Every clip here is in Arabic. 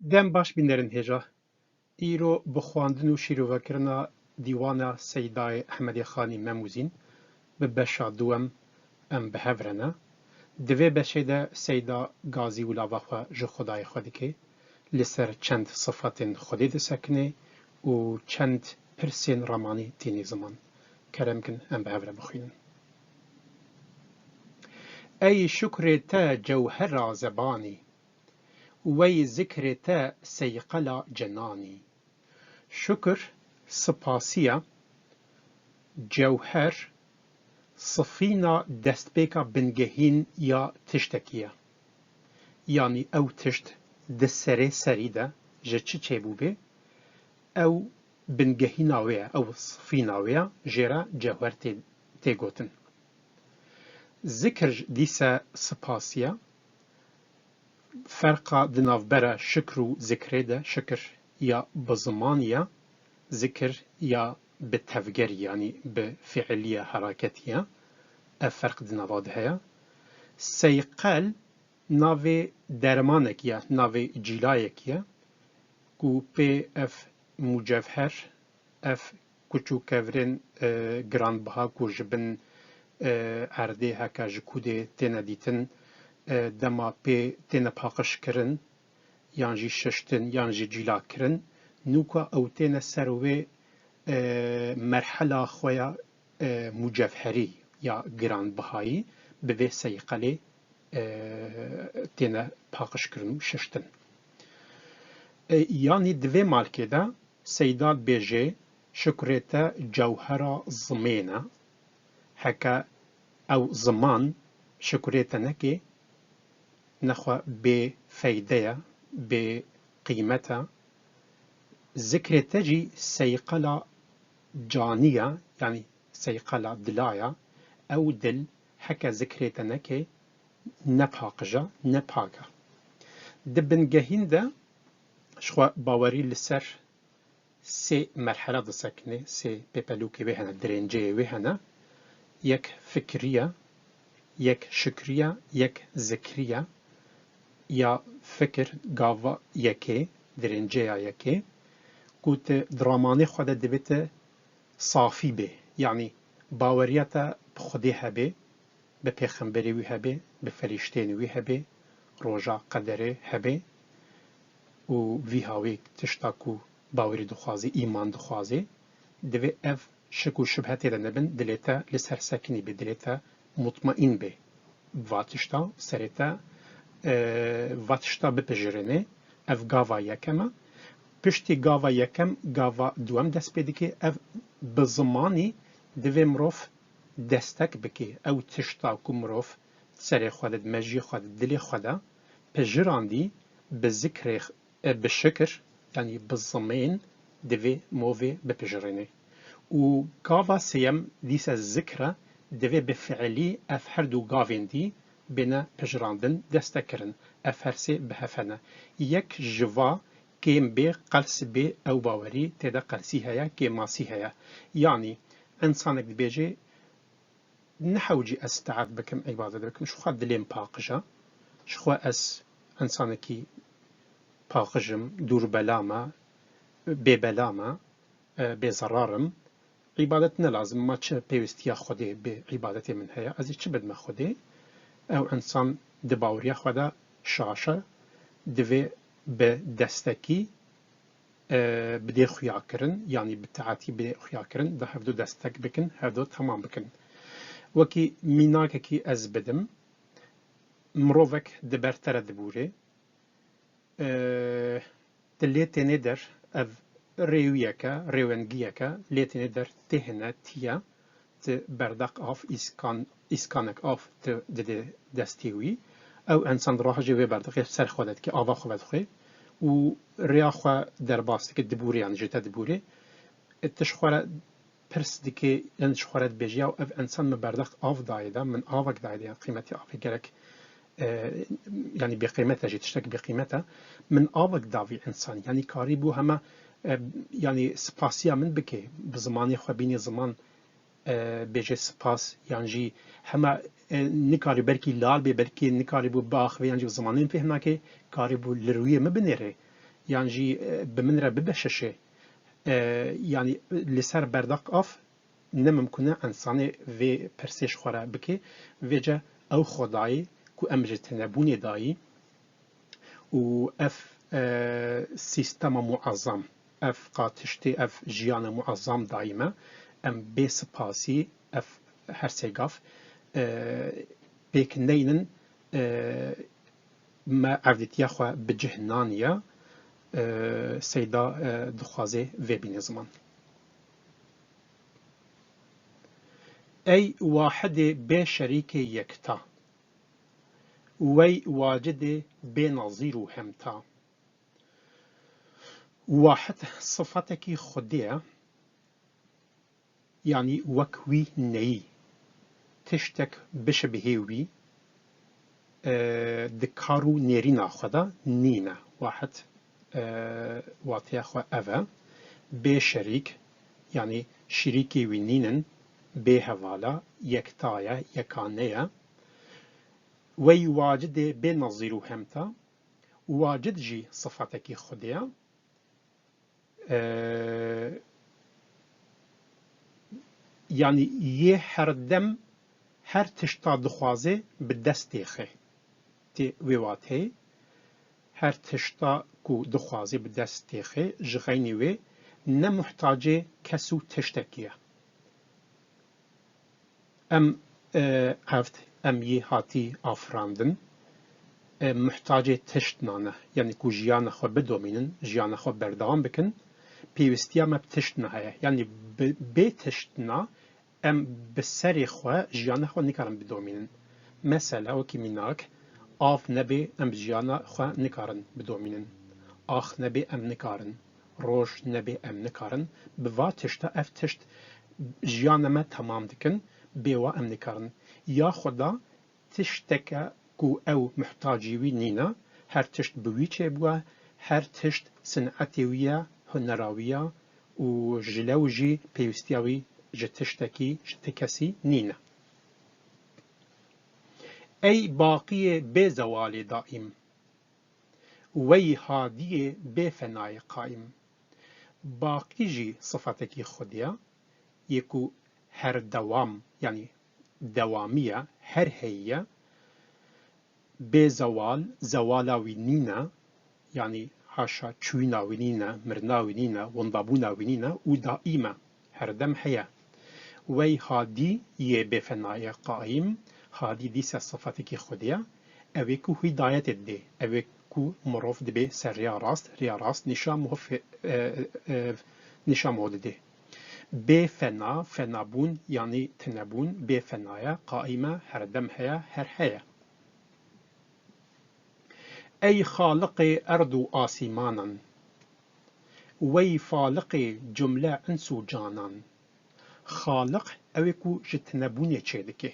Dem baş bînerin hêja. Îro bi xwandin û şîrovekirina dîwana Seydayê Ehmedê Xanî Memûzîn bi beşa duem em bi hev re ne. Di vê beşê de Seyda gazî û lava xwe ji Xwedayê xwe dike, li ser çend sifatên Xwedê disekine û çend pirsên ramanî tînî ziman. Kerem kin em bi hev re bixwînin. Ey şukrê te cewhera zebanî, wey zikrê te seyqela cenanî. Şükür spasiya, cewher sifîna destpêka bingehîn ya tiştekî ye. Yanî ew tişt di serê serî de ji çi çêbûbê, ew bingehîna wê ye, ew sifîna wê ye, jê re cewher tê gotin. Zikir dîse spasiya, ferqa di navbera şikr û zikrê de, şikir ya bi zimanî ye, zikir ya bi tevgerî yanî bi fiiliya heraketî ye, ev ferq di nava de heye. Seyqel navê dermanekî ye, navê cîlayekî ye ku pê ev mucevher, ev kuçûkevirên giranbiha ku ji bin erdê heke ji kûdê têne dîtin, dema pê têne paqijkirin yan jî şiştin yan jî cîlakirin, nûka ew têne ser wê merhela xwe ya mucevherî ya giranbihayî bi vê seyqelê têne paqijkirin û şiştin. Yanî di vê malkê de Seyda dibêje şukrê te cewhera zimên e, heke ew ziman şukrê te neke, nexwe bê feyde ye, bê qîmet e. Zikrê te jî seyqela canî ye, yanî seyqela dila ye, ew dil heke zikrê te neke, ne paqij e, ne pak e. Di bingehîn de ji xwe bawerî li ser sê merhele disekine, sê pêpelûkê wê hene, dirênceyê wê hene. Yek fikirî ye, yek şikrî ye, yek zikrî ye. Ya fikir gava yekê, dirênceya yekê, ku tu di ramanê xwe de divê te safî bê, yanî baweriya te bi Xwedê hebe, bi pêxemberê wî hebe, bi ferîşteyên wî hebe, roja qederê hebe û vî hawê tişta ku bawerî dixwazî, îman dixwazî, divê ev şik û şibhetê de nebin, dilê te li ser sekinî bê, dilê te mutmaîn bê. Va tişta serê te va tişta bipijirîne, ev gava yekem e. Piştî gava yekem, gava duem dest pê dike, ev bi zimanî divê mirov destek bike. Ew tişta ku mirov serê xwe de, mejiyê xwe de, dilê xwe de pijirandî, bi zikrê, bi şikir, yanî bi zimên divê movê bipijirîne. û gava sêyem dîse zikr e, divê bi fiilî ev her du gavên dî bêne pijirandin, destekirin. Ev her sê bi hev hene. Yek ji va kêm bê, qels bê, ew bawerî têde qelsî heye, kêmasî heye. Yanî ensanek dibêje nehewcî ez taat bikim, îbadet bikim, ji xwe dilêm paqij e, ji xwe ez ensanekî paqij im, dûrbela me, bêbela me, bêzerar im. İbadet ne lazım, ma çi pêwistiya Xwedê bi îbadetê min heye, ez ê çi bidime Xwedê? Ew ensan di baweriya xwe de şaşe, divê bi destekî bidê xuyakirin, yanî bi taetî bidê xuyakirin, di hevdû destek bikin, hevdû temam bikin. Wekî mînakekî ez bidim, mirovek di ber te re dibûre, di lê têne der, ev rêwiyeke, rêwengiyeke, lê têne der tê hene tîye, ti berdeq av, îskanek av tu didê destê wî, ew ensan rahicê wê berdeqê ser xwe de dike, ava xwe vedixwe û rêya xwe derbas dike, dibûre yan ji te dibûre, ti ji xwe re pirs dike, yan ji xwe re dibêje ya ev ensan min berdeq av daye de, min avek daye de, yan qîmetê avê gerek yani bêqîmet e jî, tiştek bêqîmet e, min avek davî ensanî, yanî karî bû heme yanî spasiya min bike, bi zimanê xwe bînî ziman bêje spas, yan jî hema nikarî belkî lal bê, belkî nikarî bû biaxivê yan jî bi zimanê min fêm nake, karî bû li rûyê min binêre. يعني جي بمنرة ببششة يعني لسر بردق اف نممکنه انسانه و پرسش خوره بکه و جا او خدای کو امجت نبونی دایی و اف سیستم معظم اف قاتشتی اف جیان معظم دایمه ام بی سپاسی اف هر سیگاف بیکنینن ما عودتیا خو بجهنانیا سیدا دخوازه و بین زمان ای واحد به شریک یکتا وی واجد به نظیر و همتا واحد صفتك خديه يعني وكوي ني تشتك بشبهوي دكارو نيرينا خدا نينا واحد واتيا خو أفا بشريك يعني شريكي ونينن بهوالا يكتايا يكانيا ويواجد بنظيرو همتا واجد جي صفتك خديه يعني يه هر دم هر تشتا دخوازه بدست خه تی ویواته هر تشتا کو دخوازه بدست خه جغینی و نمحتاج کسو تشتکیه ام هفت ام يه هاتی آفراندن محتاج تشتنانه يعني کو جیان خو بدومینن جیان خو بردام بکن پیوستیا ما بتشتنا هيا يعني بتشتنا ام بسری خو جیان خو نکارن بدومینن مثلا وكي مناك آف نبي ام جيانا خو نكارن بدومينن آخ نبي ام نكارن روش نبي ام نكارن بوا تشتا اف تشت جيانا ما تمام دكن بوا ام نكارن يا خدا تشتك كو او محتاجيوي نينا هر تشت بوي چه بوا هر تشت صنعتيوية هنراوية و جلوجي بيوستياوي جتشتكي جتكسي نينا ای باقی به زوال دائم وی هادی به فنای قائم باقی جی صفتکی خودیا یکو هر دوام یعنی دوامیه هر هیه به زوال زوالاوی نینا یعنی هاشا چویناوی نینا مرناوی نینا وندابوناوی نینا و دائمه هر دم هیه وی هادی یه به فنای قائم هادی دیسه صفتکی خودیه اوی کو هدایت ده اوی کو مروف دبی سر ریا راست نشا مود ده به فنا فنابون یعنی تنبون به فنایا قائمه هر دم هیا هر هیا ای خالق ارض و آسیمانان وی فالق جمله انسو جانان خالق اوی کو جتنبونه چه دکه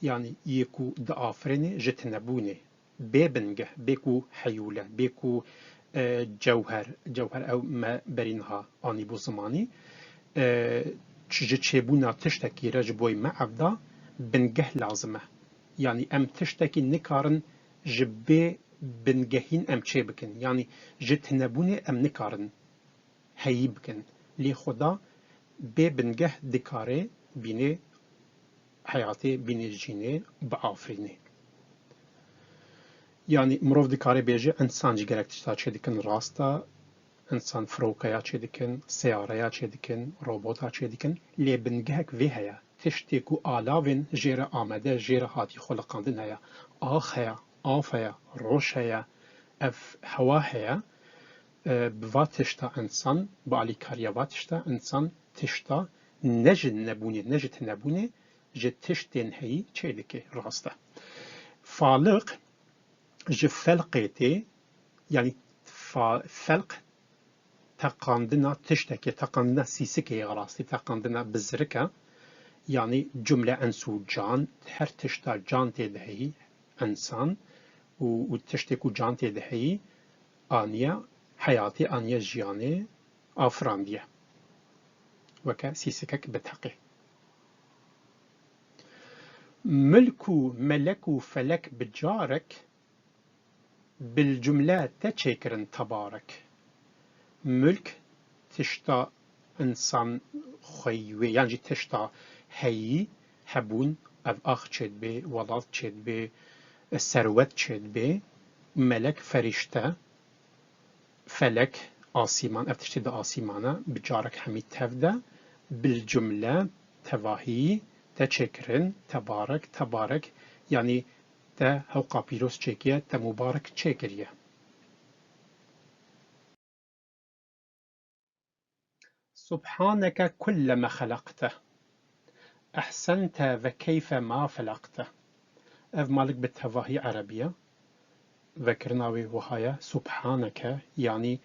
يعني يكو دافرني جتنبوني ببنجه بيكو حيولة بيكو جوهر او ما برينها اني بو زماني تشبونا تشتكي رجبوي ما عبدا بنجه لازمه يعني ام تشتكي نكارن جبي بنجهين ام چه بكن يعني جتنبوني ام نكارن هي بكن لي خدا ببنجه دكاري بيني حياتي بينجيني بآفريني يعني مروف دكاري بيجي انسان جي گرك تشتا چه دكن راستا انسان فروكايا چه دكن سياريا چه دكن روبوتا چه دكن لي بنگهك في هيا تشتيكو آلاوين جيرا آمده جيرا هاتي خلقاندن هيا آخ هيا آف هيا روش هيا اف هوا هيا بوا تشتا انسان بالي كاريا تشتا انسان تشتا نجن نبوني نجت نبوني جتشتين هي چيدكي راسته فالق جفلقيتي يعني فلق تقاندنا تشتكي تقاندنا سيسكي راستي تقاندنا بزركة يعني جملة انسو جان هر تشتا جان تدهي انسان وتشتكو جان تدهي آنيا حياتي آنيا جياني آفراندية وكا سيسكك بتحقي ملك و ملك و فلك بجارك بالجملة تشكرن تبارك ملك تشتا انسان خيوي يعني تشتا هي هبون اف اخ تشد بي ولاد تشد بي ثروت تشد بي ملك فرشته فلك آسيمان اف تشتي دا آسيمانه بجارك حميد تفده بالجملة تواهي تشكرن تبارك تبارك يعني تا هوقا بيروس تشيكيا تا مبارك تشيكريا سبحانك كل ما خلقته أحسنت وكيف ما فلقته اف مالك بالتواهي عربية ذكرناوي وهايا سبحانك يعني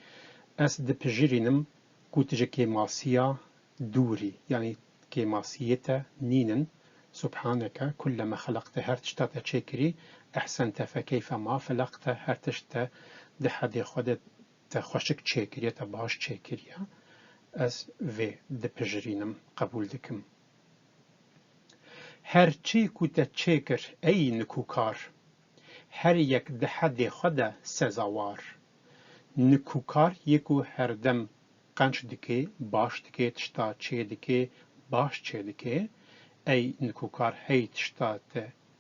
اس دبجرينم كوتج كيماسيا دوري يعني كيماسيتا نينن سبحانك كلما خلقت هرتشتا تشكري أحسنت فكيف ما فلقت هرتشتا دحد خودت تخشك تشكري تباش تشكري اس في دبجرينم قبول دكم هرچی کوتا تشكر أي نكوكار هر یک دحد خود سزاوار نکوکار یکو هردم قنچ دکه باش دکه تشتا چه دکه باش چه دکه ای نکوکار هی تشتا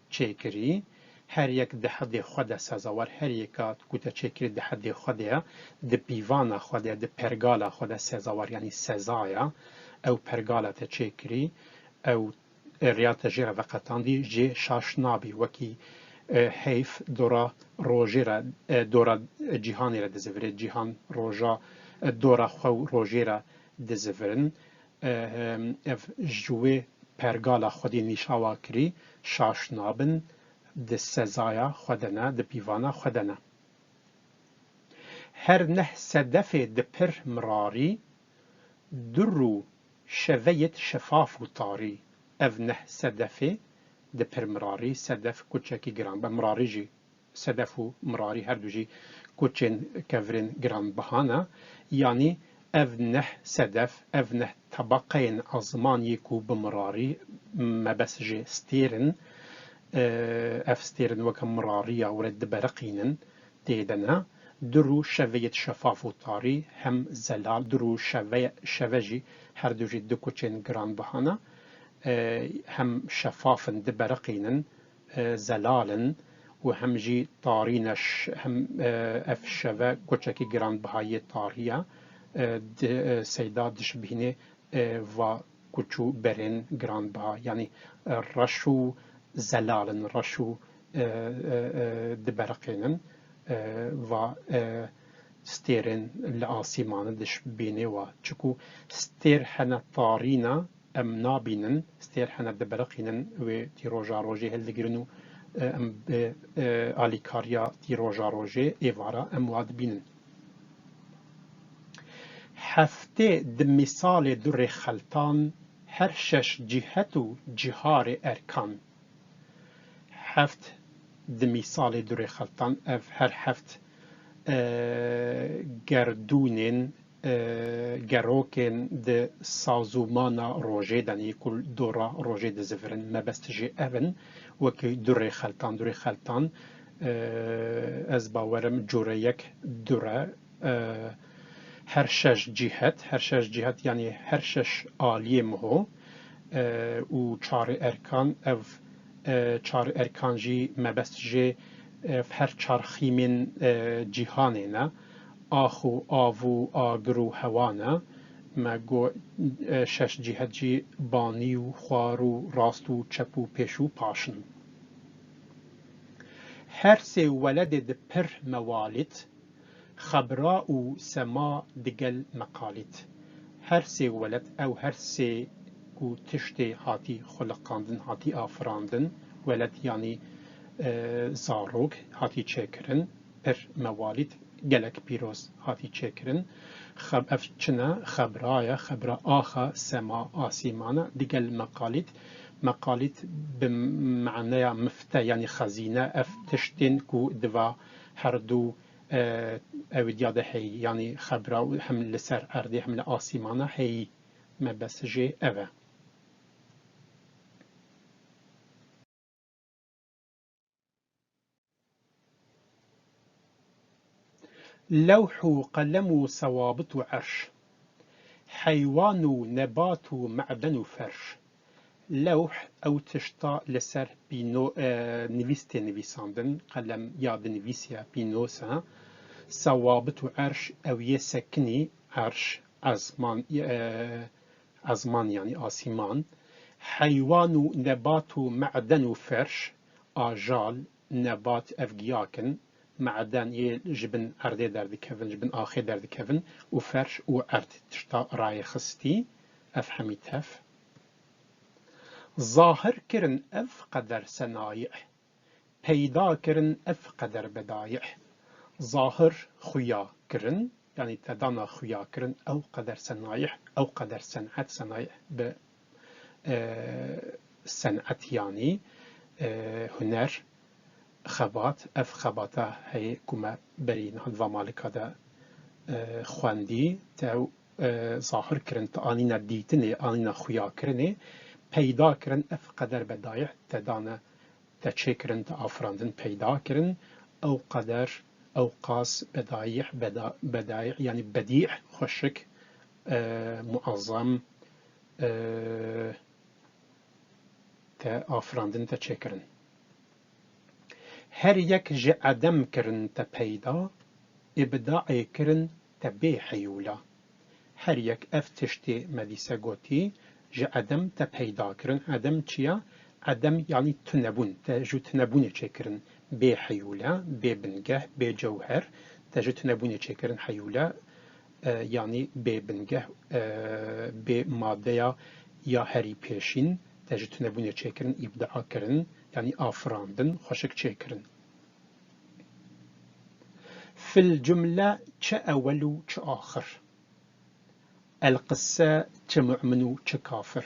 چه کری هر یک ده حد خود سزاوار هر یکات کوتا چه کری ده حد خوده ده بیوانا خوده ده پرگالا خوده سزاوار یعنی سزایا او پرگالا ته چه کری او ریات جیره وقتان دی جی شاش نابی وکی حیف دورا روژی را دورا جیهانی را دزفرد جیهان روژا دورا خو روژی را دزفرن اف جوی پرگالا خودی نیشاوا کری شاش نابن د سزایا خودنه د پیوانا خودنه هر نه صدف د پر مراری درو شویت شفاف و تاری اف نه صدفه د پر مراری صدف کوچکی گران به مراری جی صدف و مراری هر دو جی کوچن کورن گران بهانه یعنی اف نه صدف اف نه طبقین ازمان یکو بمراری مبس جی ستیرن اف ستیرن وکم مراری ورد برقینن دیدنه درو شویت شفاف و تاری هم زلال درو شوجی هر دو جی دو کوچن گران بهانه هم شفافن دبرقينن زلالن وهم جي طارينش هم اف شفا كوچكي جران بهاي طارية سيداد دشبهنه و كوچو برين جران بها يعني رشو زلالن رشو دبرقينن و ستيرن لآسيمان دشبهنه و چكو ستير حنا طارينا ام نابینن ستیر حنا دبرقینن و تی روژا روژه هل دگرنو ام آلیکاریا تی روژا روژه ایوارا ام واد بینن هفته د مثال در خلطان هر شش جهت و جهار ارکان هفت د مثال در خلطان اف هر هفت گردونن گروکن د سازومانا روژه دنی کل دورا روژه د زفرن مبست جی اون وکی دوره خلطان از باورم جوره یک دوره هر شش جهت یعنی هر شش آلیه مهو و چار ارکان اف چار ارکان جی مبست جی هر چار خیمین جیهانه نه آخو آوو آگرو هوانه مگو شش جهت جی بانی و خوار و راست و چپ و پیش و پاشن هر سه ولد د پر موالد خبرا و سما دگل مقالد هر سه ولد او هر سه کو تشتی هاتی خلقاندن هاتی آفراندن ولد یعنی زاروگ هاتی چکرن پر موالد gelek piroz hati çekirin çına xebra axa sema asimana digel mekalit bimعنaya mifte yani xazine ef tiştin ku diva her du evidiyade hey yani xebra hem li ser erdê hem li asimana hey me bes jê ev e لوح وقلم صوابط وعرش حيوان ونبات ومعدن وفرش لوح او تشتا لسر بينو نویسته نویساندن قلم یاد نویسیا بينوسا صوابط وعرش او يسكني عرش ازمان يعني آسمان حيوان ونبات ومعدن وفرش آجال نبات افجياكن معدن جبن أرده درد كفن جبن آخي درد كفن وفرش وأرد تشتا راي خستي أفهمي تف ظاهر كرن أف قدر سنايع پیدا كرن أف قدر بدايع ظاهر خيا كرن يعني تدانا خيا كرن أو قدر سنايع أو قدر صنعت سنايع ب صنعت يعني هنر خبات اف خباته هي كما برين هدوا مالك هذا خواندي تو ظاهر كرن تانينا ديتني آنينا خيا كرني پیدا كرن اف قدر بدايع تدانا تچه كرن تافراندن پیدا كرن او قدر او قاس بدايع يعني بديع خشك معظم تافراندن تچه كرن هر یک جه عدم کرن تا پیدا ابداع کرن تا بی حیولا هر یک اف تشتی مدیسه گوتی جه عدم تا پیدا کرن عدم چیا؟ عدم یعنی تنبون تا جو تنبونه چه کرن بی حیولا بی بنگه بی جوهر تا جو تنبونه چه کرن حیولا یعنی بی بنگه بی ماده یا هری پیشین تا جو تنبونه چه کرن ابداع کرن يعني آفراندن خوشك چكرن في الجملة چه أول و چه آخر القصة چه مؤمن و چه كافر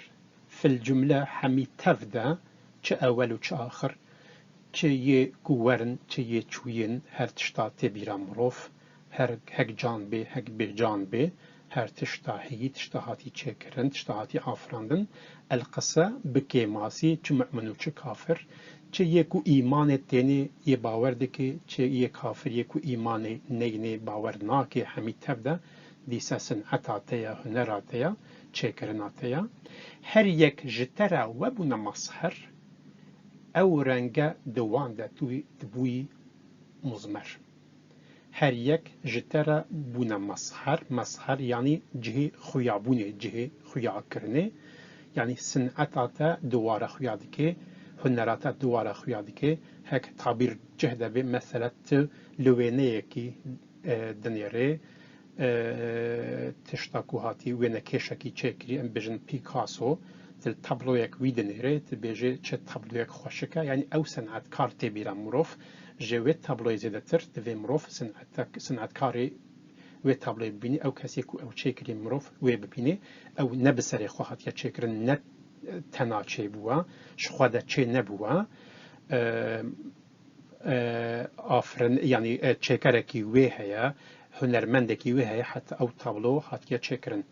في الجملة حمي تفدا چه أول و چه آخر چه يه قورن چه يه چوين هر تشتا تبيرا مروف هر هك جان بي هك بي جان بي هر تشتا هي تشتا هاتي چكرن تشتا هاتي آفراندن القصة بكي ماسي چه مؤمن و چه كافر چه یکو ایمان تینی یه باور دکی چه یه کافر یکو ایمان نینی باور ناکی همی تبده دیسا صنعتاتیا هنراتیا چه کرناتیا هر یک جتره و بونه مصهر او رنگه دوان ده توی دبوی مزمر هر یک جتره بونه مصهر یعنی جه خویابونه جه خویا کرنه یعنی صنعتاتا دواره خویا دکی هنرات دواره خویادی که هک تعبیر جهده به مثلا لوینه کی دنیره تشتاکو هاتی وینه کشکی چکری ام بجن پیکاسو تل تابلو یک وی دنیره تل بیجه چه تابلو یک خوشکه یعنی او صنعت کار تبیرم مروف جوه تابلوی زیده تر دوی مروف صنعت کاری و تابلوی ببینی او کسی که او چکری مروف و ببینی او نبسری خواهد یا چکرن نت تنا چه بوا شخواده چه نبوا آفرن یعنی چکرکی وی هیا هنرمندکی وی هیا حتی او تابلو حتی چکرن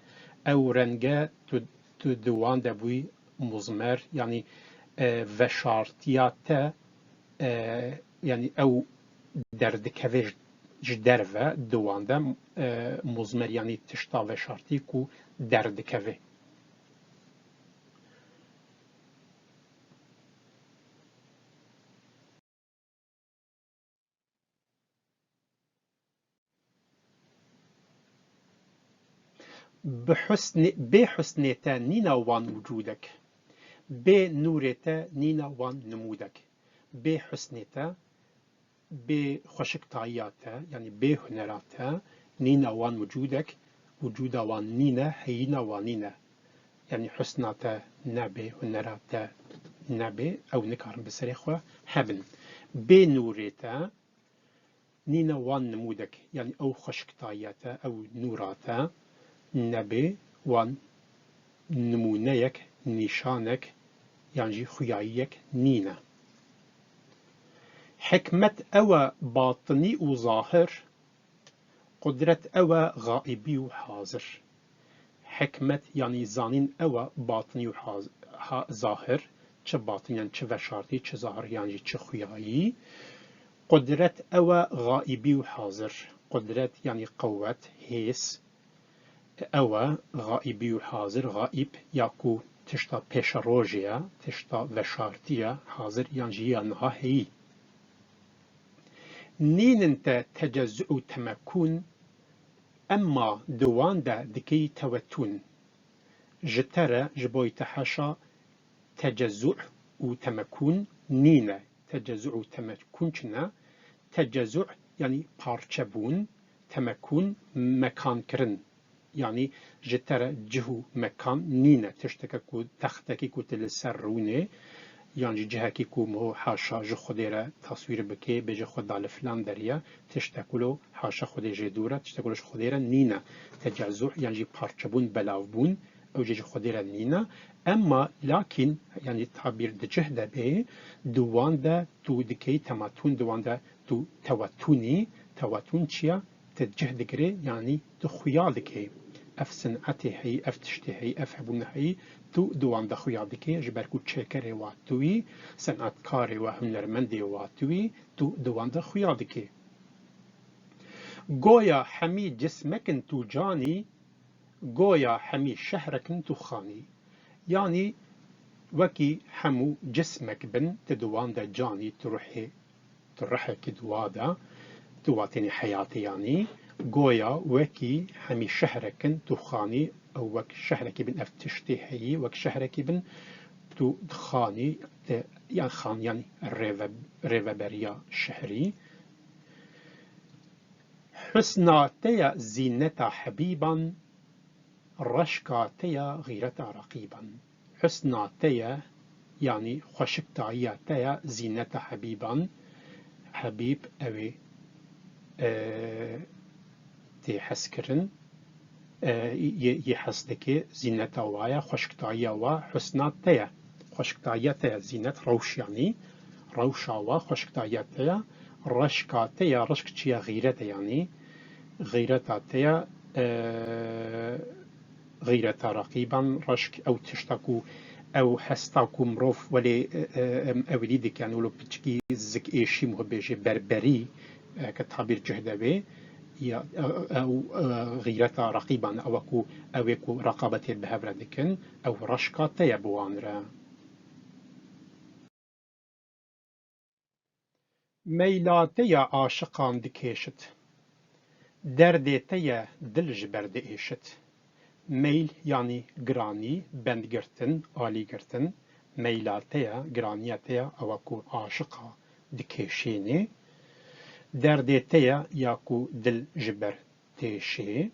او رنگه تو دوان دبوی مزمر یعنی وشارتیات یعنی او دردکوی جدر و دوان ده مزمر یعنی تشتا وشارتی کو دردکوی بحسنتا نينا وان وجودك بنورتا نينا وان نمودك بحسنتا بخشكتاياتا يعني بهنراتا نينا وان وجودك وجودا وان نينا هينا وانينا يعني حسناتا نبي هنراتا نبي او نكارن بسريخوا هبن بنورتا نينا وان نمودك يعني او خشكتاياتا او نوراتا نبي وان نمونيك نشانك يعني خيايك نينا حكمة أوى باطني وظاهر قدرة أوى غائبي وحاضر حكمة يعني زانين أوى باطني وظاهر چه باطن يعني چه وشارتي چه ظاهر يعني چه خيايي قدرت أو غائبي وحاضر. قدرت يعني قوة هيس، أو غائبي وحاضر. غائب ياكو تشتا بيشاروجيا، تشتا وشارتيا. حاضر يعني جيانها هي. نين انت تجزؤ تمكن، أما دوان دا دكي توتون. جترى جبوي تحاشا تجزؤ وتمكن نينة. تجزؤ وتمكننا. تجزؤ يعني بارچبون، تمكن مكان كرن. يعني جترى جهو مكان نينة تشتككو تختككو تلسرونه. يعني جهكي كومو حاشا جو خديرة تصوير بكي بجي خدا لفلان دريا تشتكلو حاشا خدي جدورة تشتكلوش خديرة نينا. تجزع يعني جي بارچبون بلاوبون او جي خديرة نينا. اما لكن يعني تعبير دجهده به دوان دا تو دكي تماتون، دوان دا تو توتوني. توتون چيا؟ تجهد گري يعني تخيال دكي. اف صنعتي هي، اف تشتي هي، اف هبون هي تو دوان دا خيال دكي. جبركو تشكري واتوي، صنعتكاري وهنرمندي واتوي تو دوان دا خيال دكي. گویا همي جسمك تو جاني، گویا همي شهرك تو خاني. يعني وكي همو جسمك بن تدوان دا جاني تروحي كدوادا دواتني حياتي. يعني گویا وكي همي شهرك تو خاني، او وك شهرك بن افتشتي هي، وك شهرك بن تو خاني. يعني خان يعني الريفابريا الشهري. حسناتيا زينتا حبيبا، رشكاتيا غيرتا رقيبا. حسناتيا يعني خشكتاياتيا زينتا حبيبا. حبيب اوي تي حسكرن يحسدكي زينتا وايا خشكتايا وا حسناتيا. خشكتاياتيا زينت روش يعني روشاوا خشكتاياتيا. رشكاتيا رشكتيا غيرتا يعني غيرتاتيا غيرتا رقيبا. رشك او تشتاكو او هستاكو مروف ولي اوليدك يعني ولو بتشكي زك ايشي مهبجي بربري كتعبير جهدوي او غيرتا رقيبا او اكو رقابة بهبرة دكن او رشكاتيا بوانرا. ميلاتيا عاشقان دكيشت، درديتيا دل جبر دئيشت. ميل يعني جراني بندگرتن آلي گرتن. ميلاتيا جرانياتيا اوكو عاشقا دكيشيني. درديتيا ياكو دل جبر تيشي.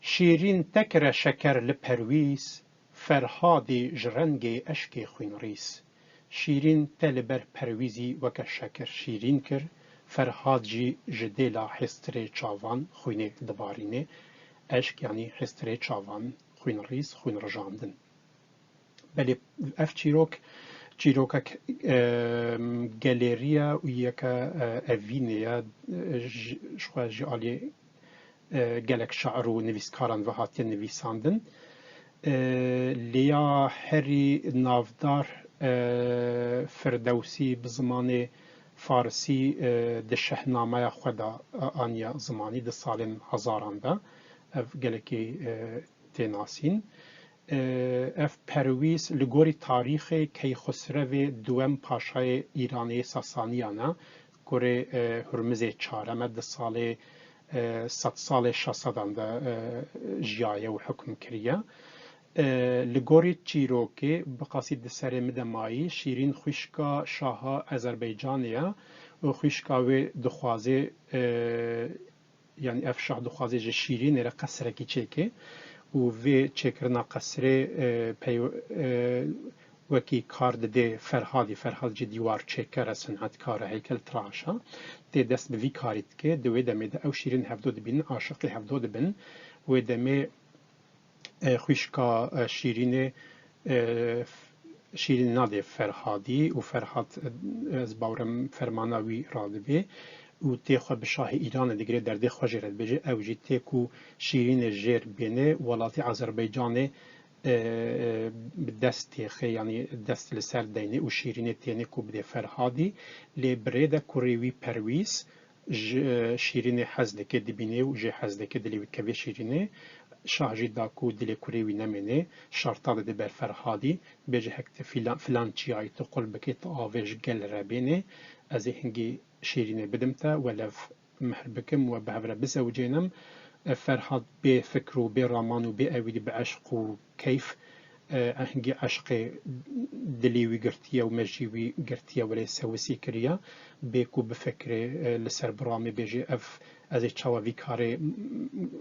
شيرين تكر شكر لپرويس، فرهادي جرنگي اشكي خوينريس. شيرين تلبر پرويزي وك شكر شيرين كر. فرهاد جي جديلا حستري چاوان خويني دباريني. اشك يعني حستري چاوان خوين ريس خوين رجاندن. بلي اف چيروكك گاليريا ويكا افينيا شخوا جالي گلك شعر و نويسكاران وهاتي نويساندن. ليا هري نافدار فردوسي بزمان فارسي ده شهنامه خدا آنيا زماني ده سالين هزاران ده اف گلکی تناسین. اف پرویز لگوری تاریخ کی خسرو دوم پاشای ایرانی ساسانیانا گوری هرمز چارم ده سال 100 سال 600 ده جیایه و حکم کریه. لگوری چیروکی بقاصد سر مدمایی شیرین خوشکا شاها آذربایجانیا و خوشکا و دخوازه يعني اف شاه دخوازي جي شيرين را قصره كي چيكي و في چيكرنا قصره وكي كارد دي فرهاد جي ديوار چيكر صنعت كار هيكل تراشا دي دست بفي كاريت كي دوي دمي دا او شيرين هفدود بن عاشقي هفدود بن و دمي خوشكا شيرين نادي فرهادي و فرهاد زباورم فرماناوي رادبي و تيخو بشاه إيران دقري درده خجرت بجي او جي تيكو شيرين جير بينه ولاتي عزربيجاني بدست خي يعني دست لسر ديني وشيرين تيني كو بدي فرهادي لبريدا كوريوي برويس شيرين حزدك دبيني وجي حزدك دلي وكبي شيرين شاهجي داكو دلي كوريوي نميني شرطة دي بر فرهادي بيجي هكت فلان تشياي تقول بكي تآفيج قل رابيني ازي هنجي شيرين بدمتا ولا محربكم وبهفر بزوجينم فرحات بفكر وبرمان وبأويد بعشق وكيف هنجي عشق دليوي قرتيا ومجيوي قرتيا ولا سوسي كريا بيكو بفكر لسر برامي بيجي اف ازي تشاوا فيكاري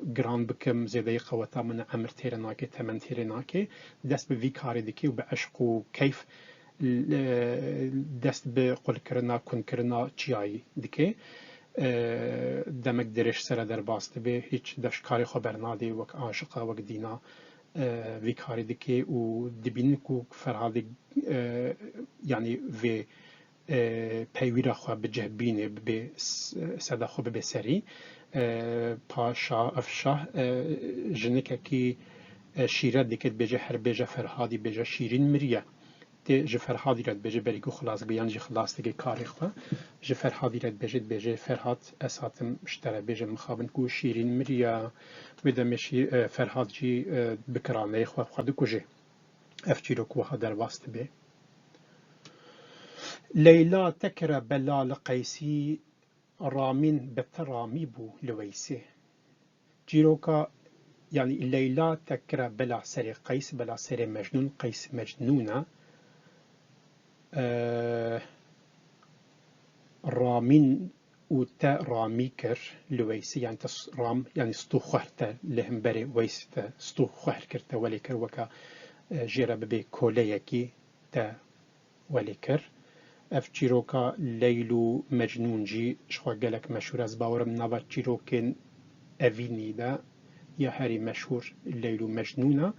جران بكم زيدا يقوتا من عمر تيرناكي تمن تيرناكي دست بفيكاري ديكي وبعشق وكيف دست بقول كرنا كن كرنا تشياي ديكي دمك درش سر در باست به هیچ دشکاری خبر نادی وک عاشقه وک دینا وی کاری دکی و دبین کو فرهاد یعنی و پیویر خو بجه بینه به صدا خو به سری پاشا افشاه جنکه کی شیرت دکت بجه هر بجه فرهادی بجه شیرین مریه تی جفر حادی رد بجه بریگو خلاص بیان جی خلاص دیگه کاری خو جفر حادی رد بجه فرهاد اساتم اشترى بجه مخابن کو شیرین مریا ودا مشی فرهاد جی بکرانه خو خود کوجه افچیرو کو هدر واست به لیلا تکر بلال قیسی رامین بترامی بو لویسه جیروکا يعني ليلى تكره بلا سر قيس بلا سر مجنون قيس مجنونة رامين وتا راميكر لويسي يعني تس رام يعني ستو خهرتا لهم بري ويستا ستو خهر كرتا وليكر وكا جيرا ببي كوليكي تا وليكر اف جيروكا ليلو مجنون جي شخوا قالك مشهور از باورم نابا جيروكين افيني دا يا هاري مشهور ليلو مجنونة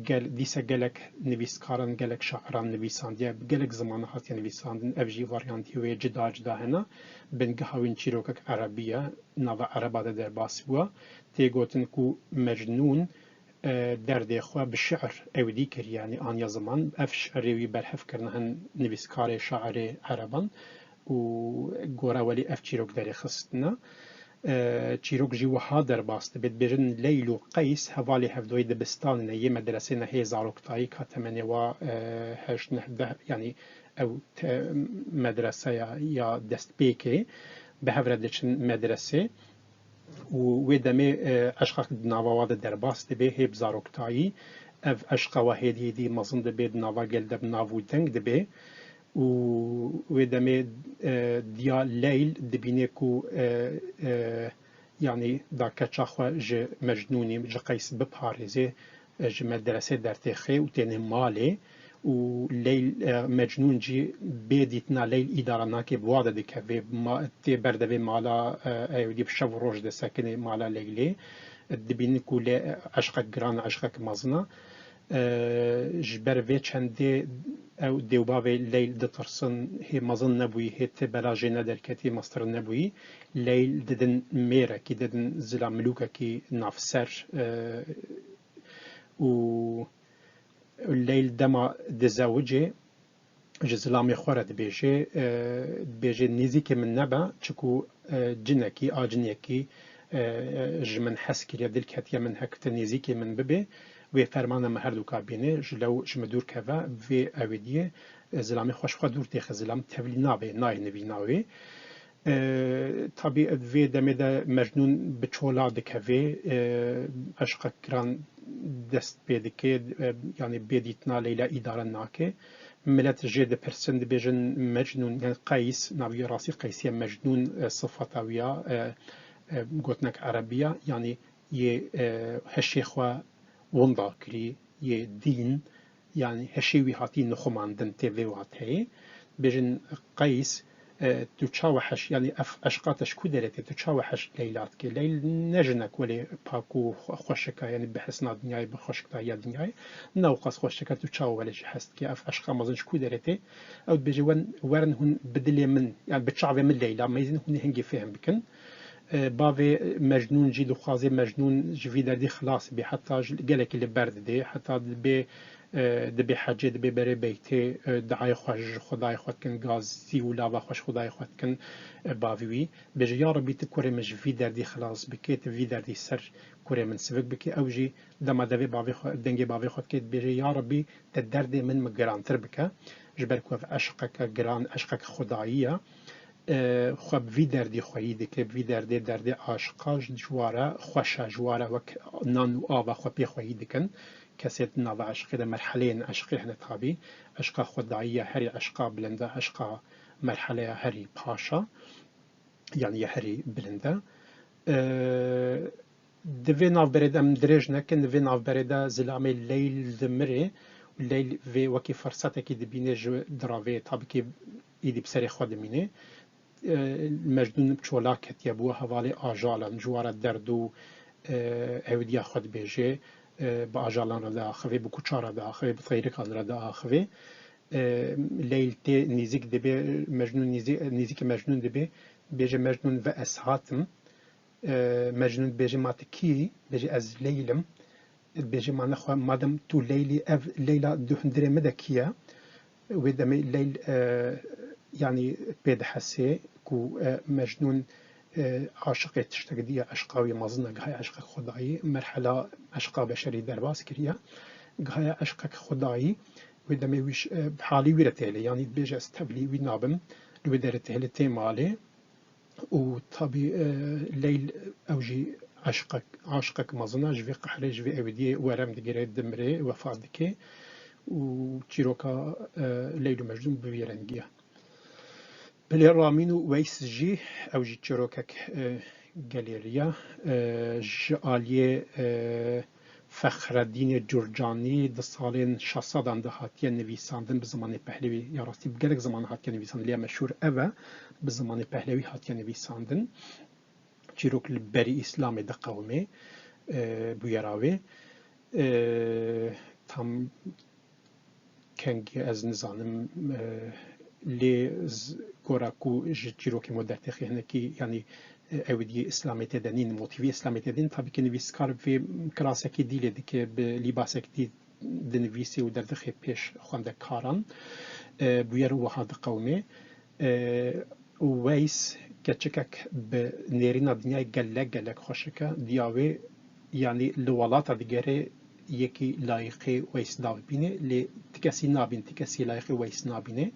قال ديسا قالك نويسكارن قالك شاعران نويسانديا قالك زمان هاتي نويساندن افجي فاريانتي وي جدا جدا هنا بن قهوين شيروكك عربية نافا عربا در باس بوا تيغوتن كو مجنون دردي خوا بالشعر او ديكر يعني آنيا زمان اف شعري برحف كرنهن نويسكاري شاعري عربان و قورا ولي اف شيروك داري خستنا چیروک جی وها در باست بید بیرن لیل و قیس حوالی هفدوی دبستان نه یه مدرسه نه زاروکتایی که تمنی و هشت نه یعنی او مدرسه یا دست بیکی به هفردشن مدرسه و دمی اشخاص نواواد در باست به هب زاروکتایی اف اشخاص واحدی دی مزن دبید نوا گل دب ناودنگ دبی و دمي ديا ليل دبينيكو يعني دا كتشاخوا ج مجنوني ج قيس بباريزي ج مدرسة درتخي وتاني مالي وليل مجنون جي بيديتنا ليل إدارة ناكي بوادا دي كافي ما تي بردوي مالا ايودي بشاف روج دي ساكني مالا ليلي دبينيكو لي عشقك جران عشقك مزنا جبر في چنده او دیوباوی لیل دترسن هی مزن نبوی هی تبلاجی ندر کتی مستر نبوی لیل ددن میره کی ددن زلا ملوکه کی نافسر و لیل دما دزاوجه جزلامي خورد بيجي نيزيكي من نبا تشكو جنكي آجنيكي جمن حسكي يدل كاتيا من هكت نيزيكي من ببي و فرمان مهردو کابینه جلو جمدور کوا و اویدیه زلامی خوش خود دور تیخ زلام تولی ناوی نای نوی ناوی طبیعت و دمده مجنون بچولا دکوی عشق کران دست بیدکه یعنی بیدیتنا لیلا اداره ناکه ملت جد پرسند بیجن مجنون یعنی قیس ناوی راسی قیسی مجنون صفاتویا گوتنک عربیه یعنی یه هشی خوا وندا كري يه دين يعني هشيوي هاتي نخماندن تيفي واتهي بجن قيس تشاوحش يعني اشقاتش كدرت تشاوحش ليلات كي ليل نجنك ولي باكو خوشكا يعني بحسنا دنياي بخوشكا يا دنياي نوقص خوشكا تشاو ولا شي حست كي اشقا مازنش كدرت او بيجي ورن هن بدل من يعني بتشعب من ليلى ما يزن هن هنجي فهم بكن باوی مجنون جی دخوازی مجنون جوی دردی خلاص بی حتی گلکی لبرد دی حتی دبی حجه دبی بره بیتی دعای خوش خدای خود کن گازی و لاوا خوش خدای خود کن باوی بجی یا ربی تکوره مجوی دردی خلاص بکیت وی دردی سر کوره من سبک بکی اوجی دما دوی باوی دنگی باوی خود کیت بجی یا ربی تدرد من مگرانتر بکه جبر کوف عشقك گران عشقك خداییه خب وی دردی خویی دکه وی دردی عاشقاش جواره خوشه جواره وک نان و آوا خو پی خویی دکن کسی ناو عشقی ده مرحله عشقی هنه تابی عشقا خداییه هری عشقا بلنده عشقا مرحله هری پاشا یعنی هری بلنده دوی ناو برده ام درج نکن دوی ناو برده زلامه لیل دمره لیل و وکی فرصت کی دبینه جو دراوه تابی که ایدی بسری خود مینه مجنون چولاکت یبوه حوالی آجالان جوار دردو اودیا خود بیجه با آجالان را داخوی با کچار را داخوی با غیرکان را داخوی لیلتی نزیک دبی مجنون نزیک مجنون دبی بیجه مجنون و اسهاتم مجنون بیجه ماتکی بیجه از لیلم بیجه ما نخوا مادم تو لیلی اف لیلا دهندره مدکیه و دمی لیل يعني بيد حسي كو مجنون عاشق تشتغدية عشقاوي مازنة هاي عشق خدائي مرحلة عشقا بشري درباس كريا هاي عشق خدائي ودمي ويش بحالي ويرتهلي يعني بيجا استبلي وينابم لودرتهلي تيمالي وطبي ليل أوجي عاشقك مازنة جوي قحري جوي أودي ورم دقيري دمري وفاد دكي وتشيروكا ليل مجنون بويرنجيه بله رامین و ویس جی او جی چروکک گالریا جالیه فخردین جورجانی د سالین 600 ده هاتیه نویساندن به زمان پهلوی یا راستی بگرگ زمان هاتیه نویساندن لیا مشهور اوه به زمان پهلوی هاتیه نویساندن چیروک لبری اسلام ده قومه بویراوی tam کنگی از نزانم لی گوراکو جیروکی مدت خیلی کی یعنی اودی اسلامیت دنین موتیوی اسلامیت دین تابی که نویسکار و کلاسکی دیلی که به لیباسک دی دنویسی و در دخی پیش خونده کاران بویر و هاد قومه ویس کچکک به نیرین دنیای گلک خوشکه دیاوی یعنی لولات دیگره یکی لایقی ویس داو بینه لی تکسی نابین تکسی لایقی ویس نابینه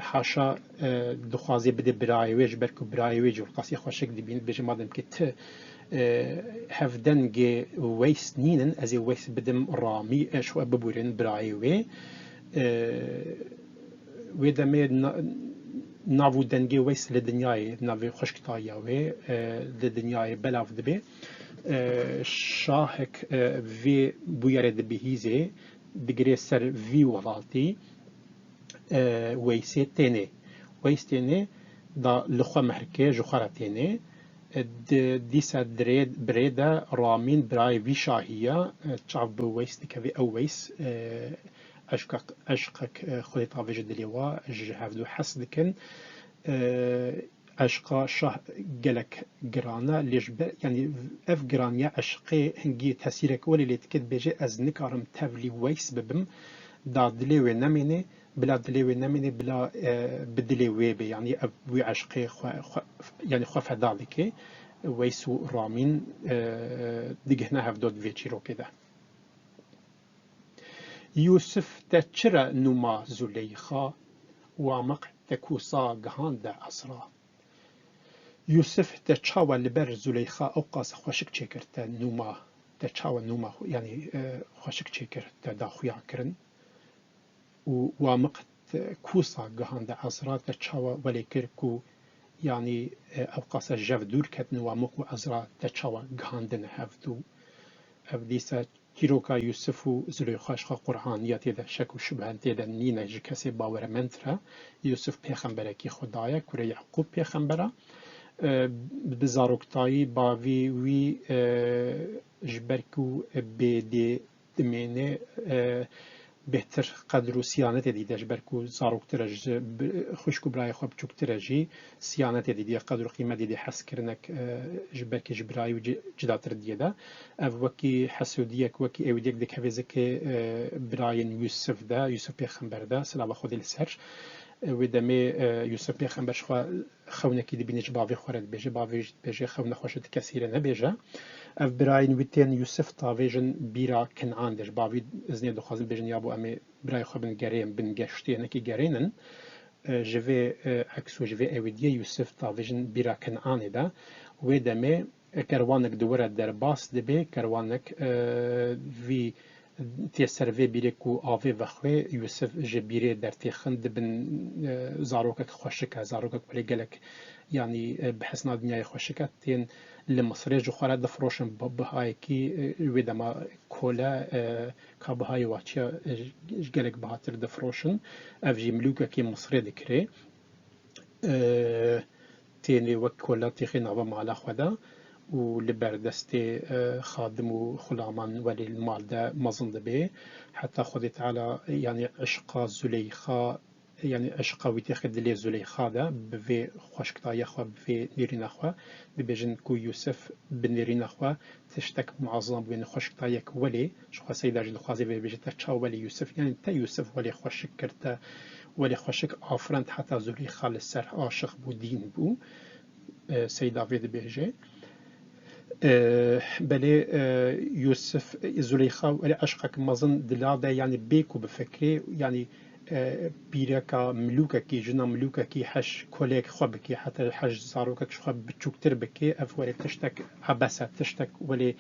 حاشا دخوازی بده برایویج برکو برایویج و قصی خوشک دبین بجه مادم که ت هفدنگ ویس نینن از ویس بدم رامی اش و ببورن برایوی و دمه ناو دنگی ویس لدنیای ناو خوشکتایا و لدنیای بلاف دبی شاهک وی بویره دبیهیزه دگری سر وی ولاتی ویسی تنه ویس تنه دا لخوا محرکه جخارا تنه دیسا درید بریده رامین برای وی شاهیه چاو بو ویس دکوی او ویس عشقك خودی طاوج دلیوا جهفدو حس دکن عشقا شاه گلک گرانه لیش یعنی اف گرانیه عشقی هنگی تاثیرک ولی لیتکت بجه از نکارم تولی ویس ببم دا دلیوی نمینه بلا دلیوی نمینه بلا بدلیوی بی یعنی وی عشقی یعنی خواه دالیکه ویسو رامین دیگه نه هفدود ویچی رو کده یوسف تچرا نما زلیخا وامق تکوسا گهان دا اسرا یوسف تچاوا لبر زلیخا او قاس خوشک چکر تا نما تچاوا نما یعنی خوشک چکر تا دا خویا کرن وامق کوسا گهان دا اسرا تچاوا ولی کرکو يعني أوقاس الجف دور كتن ومقو أزرا تشاوا غاندن هفدو أفديسا كيروكا يوسفو زليخاش قرآنية تيدا شك وشبهان تيدا نينا جكسي باور منترا يوسف پیغمبركي خدايا كوري يعقوب پیغمبرا بزاروكتاي باوي وي جبركو بيدي دميني بهتر قدر و سیانت دیدش برکو زاروک ترج خوشکو برای خواب چوک ترجی سیانت دیدی قدر و قیمت دیدی حس کرنک جبرک جبرای و جداتر دیده او وکی حسودیک وکی اودیک دک هفیزک براین یوسف ده یوسف پیغمبر ده سلام خودی لسرش و دمی یوسف پیغمبر شخوا خونکی دی بینش باوی خورد بیجه باوی بیجه خون خوشت کثیره نبیجه اف براین ویتین یوسف تاویجن بیرا کنعان دش باوی ازنی دخوازن بیجن یابو امی برای خو بن گریم بن گشتی نکی گرینن جوی عکسو جوی اودیه یوسف تاویجن بیرا کنعان ده و دمی کروانک دوره در باس دبی کروانک وی تی سروی بیره کو آوی وخوی یوسف جبیره در تیخن دبن زاروکک خوشکه زاروکک ولی گلک يعني بحسنا دنيا خوشكات تين لمصر جو خالد دفروشن بهاي كي ودما كولا كبهاي واتشا جلك بهاتر دفروشن افجي ملوكا كي مصر ذكري تيني وكولا تيخين عبا مع خدا ولبردستي خادم وخلامان ولي المال ده مظن به حتى خدت على يعني عشق زليخا يعني عشق ويتاخد لي زليخا ده بفي خوشكتا يخوا بفي نيرين اخوا ببجن كو يوسف بنيرين اخوا تشتك معظم بين خوشكتا يك ولي شو سيدا جن خوازي ببجن تشا ولي يوسف يعني تا يوسف ولي خوشك كرتا ولي خوشك افرنت حتى زليخا للسر عاشق بو دين بو سيدا في بيجي بله يوسف زليخا ولي عشقك مظن دلاده يعني بيكو بفكري يعني بیرکا ملوککی جنا ملوککی حش کلیک خواب کی حتی حش زاروکک خواب بچوکتر بکی اف ولی تشتک عباسه تشتک ولی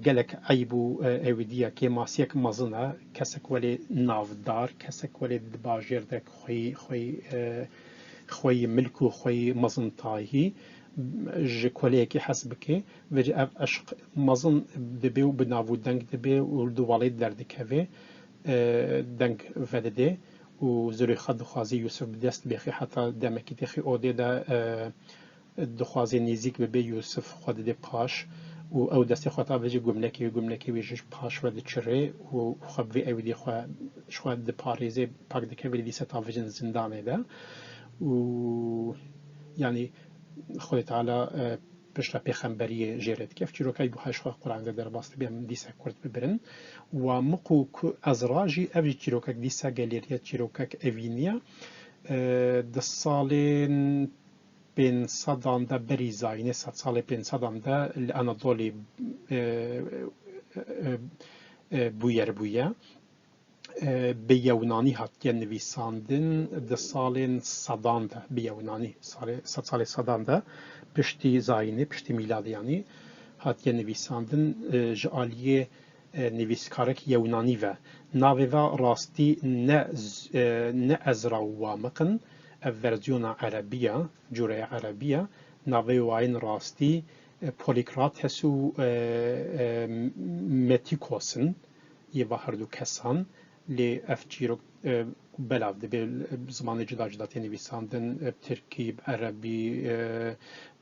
گلک عیبو اودیا کی ماسیک مزنه کسک ولی نافدار کسک ولی دباجر دک خوی ملکو خوی مزن تایهی ج کلیکی حسبکی و ج اف عشق مزن دبی و بناو دنگ دبی و دوالید دردکه دنگ فدده و زليخا دخوازي يوسف بدست بيخي حتى دمكي تخي اودي دا دخوازي نيزيك ببي يوسف خود دي باش و او دستي خطا بيجي جملكي ويجيش باش ودي تشري و خب في اودي خوا دي باريزي باك دي كبير دي ستا فيجن زندانه دا و يعني خودت على پشت پیغمبری جرد کف چیروکای بوهاش خواه قرآن در باست بیم دیسا کرد ببرن و مقو از راجی اوی چیروکک دیسا گلیریا چیروکک اوینیا ده سالین بین صدام ده بری زاینه صد سال بین صدام ده الانادولی بویر به یونانی هاتیه نویساندن ده سالین صدام ده به یونانی صد سال صدام ده پشتی زاینه پشتی میلادیانی هاتیه نویساندن جالیه نویسکارک یونانی و ناوی و راستی نه ازرا وامقن ورزیون عربیه جوره عربیه ناوی واین راستی پولیکرات هسو متیکوسن یه و هر دو کسان لی افجیرو بلاو دبی زمان جدا نویساندن ترکی عربی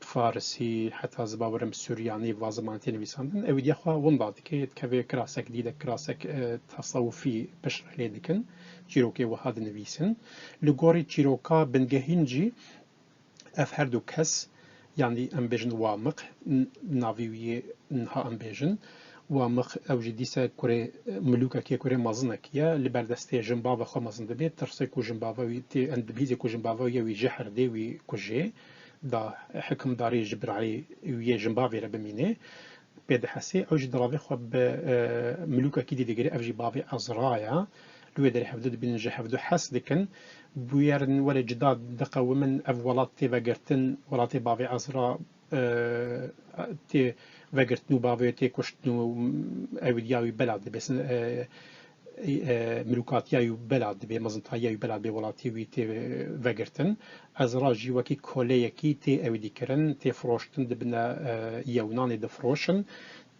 فارسی حتی زباورم سوریانی و زمان نویساندن اودی خوا ونداد که کبی کراسک دیده کراسک تصوفی بشر لیدکن چیروکی و هاد نویسن لگوری چیروکا بنگهینجی اف هر دو کس يعني ام بيجن وامق نافيوي نها ام بيجن وامق او جديسا كوري ملوكا كي كوري مازنك يا لبردستي جنبابا خو مازن دبي ترسي كو جنبابا وي تي اند بيزي كو جنبابا وي جحر دي وي كوجي دا حكم داري جبر علي وي جنبابي ربمينه بيد حسي او جدرافي خو ملوكا كي دي دغري افجي بابي ازرايا لو دري حفدو بين جحفدو حس دكن بويرن ولا جداد دقه ومن اولات تي بغرتن ولاتي بابي ازرا تي وگرتنو باوی تی کشتنو اودیای بلاد بس ملوکاتیای بلاد به مزنتایی بلاد به ولاتی وی تی وگرتن از راجی وکی کلیه کی تی اودی کرن تی فروشتن دبنا یونان دفروشن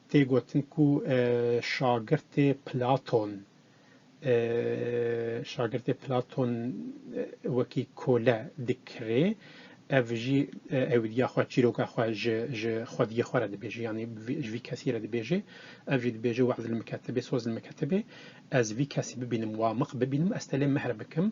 تی گوتن کو شاگرد پلاتون وکی کوله دکره افجي اوديا خو تشيروكا خو ج خوديه خو رد بيجي يعني في كثير رد بيجي افجي بيجي وعد المكاتبه سوز المكاتبه از في كاسي ببينم وامق ببينم استلم مهربكم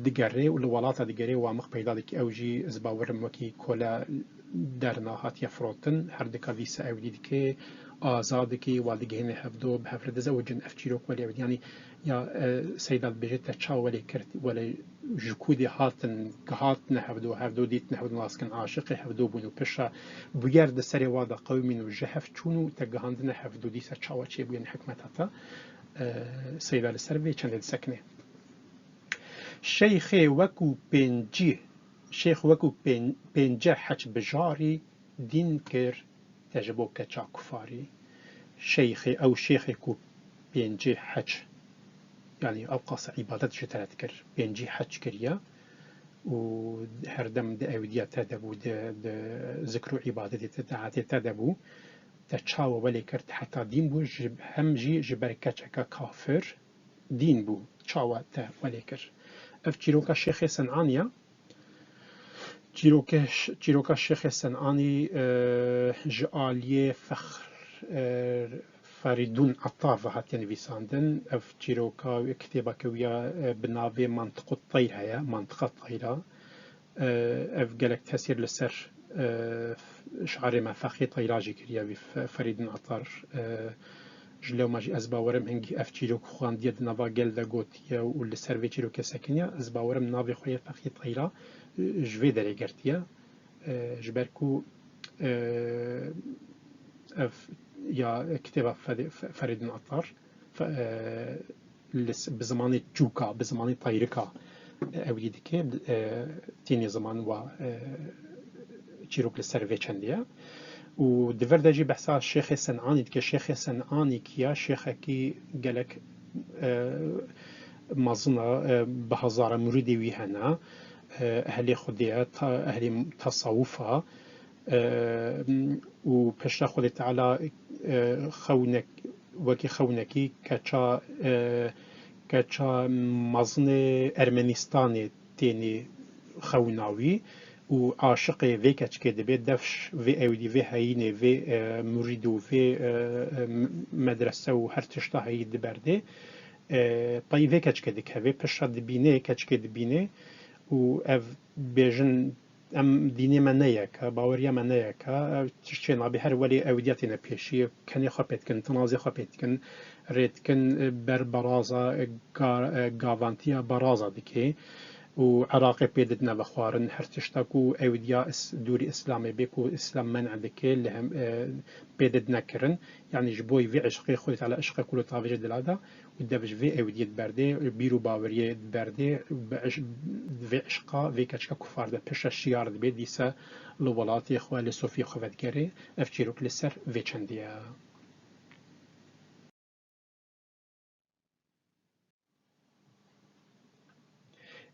دقري والولاطة دقري وامق بيدالك اوجي زباورم وكي كولا درنا هات يفروتن هر دكا فيسا اودي دكي آزادكي والدقهن هفدو بهفرد زوجن افتشيروك ولي يعني يا سيدات بيجيتا تشاو ولي كرت ولا جكودي هاتن كهاتن هفدو ديت نهفدو ناسكن عاشقي هفدو بونو بشا بيارد سري وادا قومين وجهف چونو تقهاندن هفدو ديسا تشاو چي بيان حكمتاتا سيدات السربي چند سكنه شيخ وكو بنجي شيخ وكو بنجه حج بجاري دين كر تجبو كچا كفاري شيخ او شيخ كو بنجي حج يعني اوقاس عبادت جترات كر بنجي حج كريا و هردم د اوديا تدبو د ذكر عبادتي تدعاتي تدبو تشاو ولي كرت حتى دين بو هم جي جبركچكا كافر دين بو تشاو تا ولي كر اف چیروکا شیخ صنعانیه چیروکا شیخ صنعانی جعالیه فخر فریدون عطار و هات نویساندن اف چیروکا کتابه کویا بناوی منطقه الطیر هيا منطقه الطیره اف گلک تاثیر لسر شعار ما فخی طیراجی کریا فریدون عطار جلو ماجي ازباورم هنگي اف چیروک خواندیه دنوا گل دا گوتیه و لسر وی چیروک سکنیه ازباورم ناوی خوی فخی طیره جوی داره گرتیه جبركو يا كتابة فريد العطار بزمان جوكا بزمان طيركا أوليدك تيني زمان و تشيروك للسيرفي چندية و دفردجي بحثا الشيخ صنعاني دك الشيخ صنعاني كيا شيخ كي قالك مظنة بهزار مريدي ويهنا أهلي خديات أهلي تصوفها و پشت خود تعالی خونك وكي خونكي كچا مزن ارمنستان تيني خوناوي و عاشق في كچ دبي دفش في اودي في هيني في مريدو في مدرسه و هر تشتا هي دبرده طي في كچ دك هفي پشت دبينه كچ دبينه و اف بيجن ام ديني منيك باوريا منيك تشتي نابي هر ولي اودياتنا بيشي كان يخبط كن تنازي خبط كن ريت كن بربرازا غافانتيا برازا دكي و عراقي بيدتنا بخوارن هرتشتاكو اوديا دوري اسلامي بيكو اسلام منع دكي اللي هم بيدتنا كرن يعني جبوي في عشقي خلت على عشقي كله طافج دلادا ودبج في اوديت بردي بيرو باوريه بردي في عشقا في كاتشكا كفار ده بيش الشيار دبي ديسا لولاتي خو لسوفي خواتكري افجيروك لسر في چنديا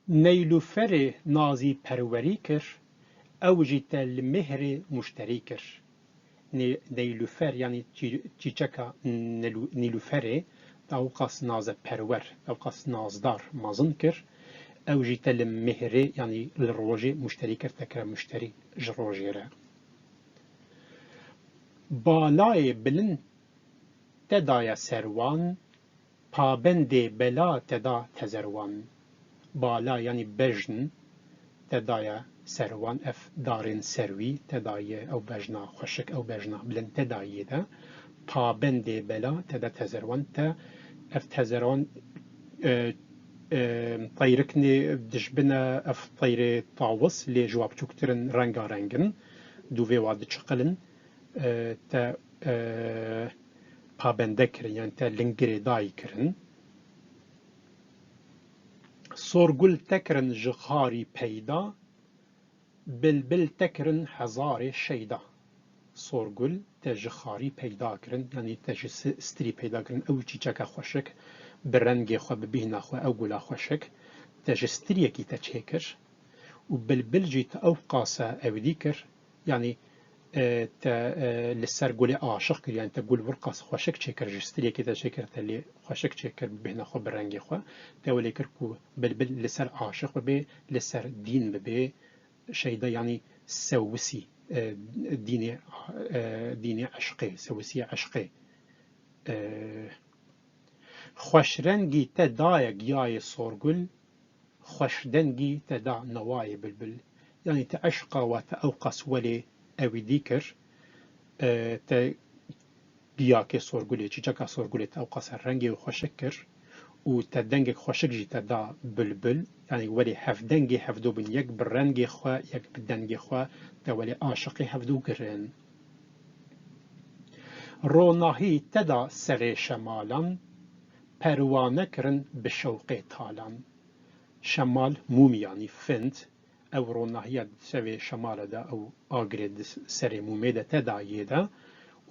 نیلوفر نازی پروری کر او جیت المهر مشتری کر نیلوفر یعنی چیچکا نیلوفره او قاس ناز پرور او قاس نازدار مازن کر او جیت المهر یعنی الروجه مشتری کر تکر مشتری جروجه را بالای بلند تدای سروان پابند بلا تدا تزروان بالا يعني بجن تدايا سروان اف دارين سروي تدايا او بجنا خشك او بجنا بلن تدايا دا پابندي بلا تدا تزروان تا اف تزروان طيركني دجبنا اف طير طاوس لي جواب چوكترن رنگا رنگن دوفي واد چقلن تا پابنده کرن يعني تا لنگري داي کرن سورگل تکرن جخاری پیدا بلبل تکرن هزار شیدا سورگل تجخاری پیدا کرن یعنی تج استری پیدا کرن او چیچک خوشک برنگ خو ببینا خو او گلا خوشک تج استری کی تچکر و بلبل جیت او قاسه او دیکر یعنی لسر قولي عاشق كر يعني تقول ورقص خوشك تشكر جستري كده تشكر تلي خوشك تشكر بهنا خو برنجي خو تولي كركو بلبل لسر عاشق ببي لسر دين ببي شيدا يعني سوسي ديني عشقي سوسي عشقي خوش رنگی تدا گیای سورگل خوش دنگی تدا نوای بلبل يعني تعشق وتأوقس ولي أوي ديكر تا گیاکي سورگلي چيچاكا سورگلي تأوقس الرنگي وخوشكر و تدنگك خوشك جي تدا بلبل يعني ولي هف دنگي هف دو بن يك برنگي خوا يك بدنگي خوا تا ولي عاشقي هف دو گرن روناهي تدا سري شمالان پروانه کرن به شوق تالان شمال موم يعني فنت او روناهية سوي شمال دا او آگرد سري مومي دا تدايي دا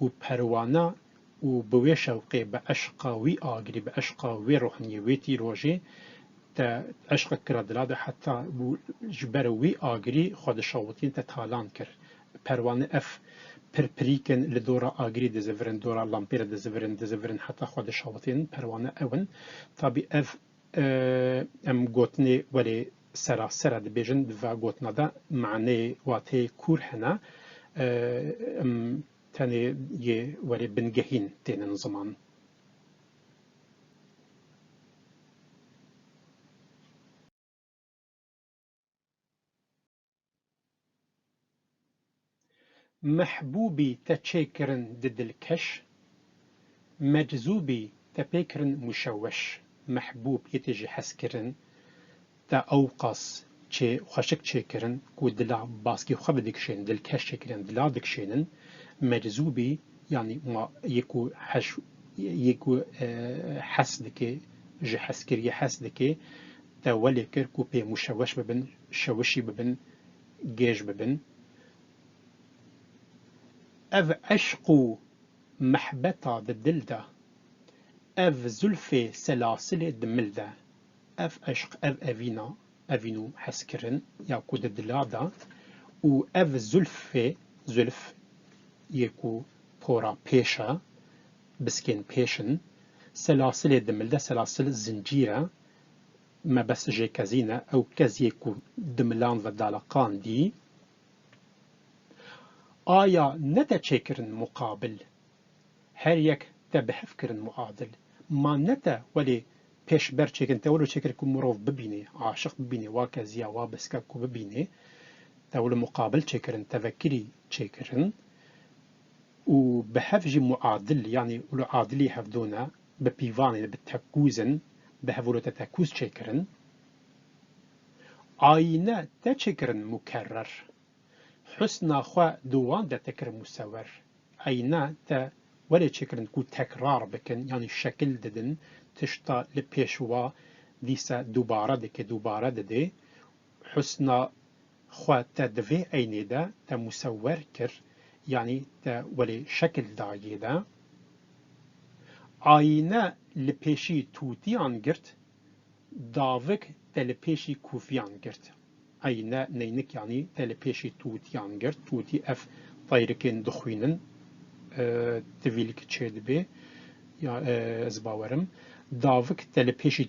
و پروانه و بوي شوقي بعشقاوي آگري بعشقاوي روحنيويتي روجي تا عشق كردلا حتى جبروي آگري خود شوطين تتالان كر پروانه اف پرپریکن لدورا آگری دزفرن دورا لامپیر دزفرن حتی خود شاوتین پروانه اون طبی اف ام گوتنی ولی سرا دبیجن و گوتنا دا معنی واته کور هنه ام تاني يه ولی بنجهين تين زمان محبوبي تشيكرن ضد الكش مجذوبي تبيكرن مشوش محبوب يتجي حسكرن تا اوقاس چه خوشک چکرن کو دلا باسکی خوب دکشین دل کش چکرن دلا دکشینن مجذوبی یعنی ما یکو حس دکه جه حسکری حس دکه تا ولی کر کو پی مشوش ببن شوشی ببن گیج ببن اف عشقو محبتا دل دا اف زلفي سلاسل دمل دا اف عشق اف افينو حسكرن يا كود دلادا و اف زلف يكو بورا بيشا بسكين بيشن سلاسل دمل دا سلاسل زنجيرة ما بس جي كازينة او كازيكو دملان ودالقان دي آیا نتا چکرن مقابل هر یک تبحف کرن معادل ما نتا ولی پیش بر چکن تولو چکر کو مروف ببینه عاشق ببینه واکا زیا وابسکا کو ببینه تولو مقابل چکرن تفکری چکرن و بحف جي معادل يعني ولو عادلي هفدونا ببيفاني بتكوزن بهفولو تتكوز چکرن آينه تچکرن مكرر حسنا خوا دوان دا تكر مسور عينا تا ولا تشكرن كو تكرار بكن يعني الشكل ددن تشتا لبيشوا ديسا دوبارة ددي حسنا خوا تا دفي عيني دا تا مسور كر يعني تا ولا شكل داعي دا عينا لبيشي توتيان قرت دافك تا لبيشي كوفيان قرت عينا نينك يعني تلبيشي توتيان قرت توتي اف طيركين دخوينن تفيلك تشيد بي يا ازباورم دافك تلبيشي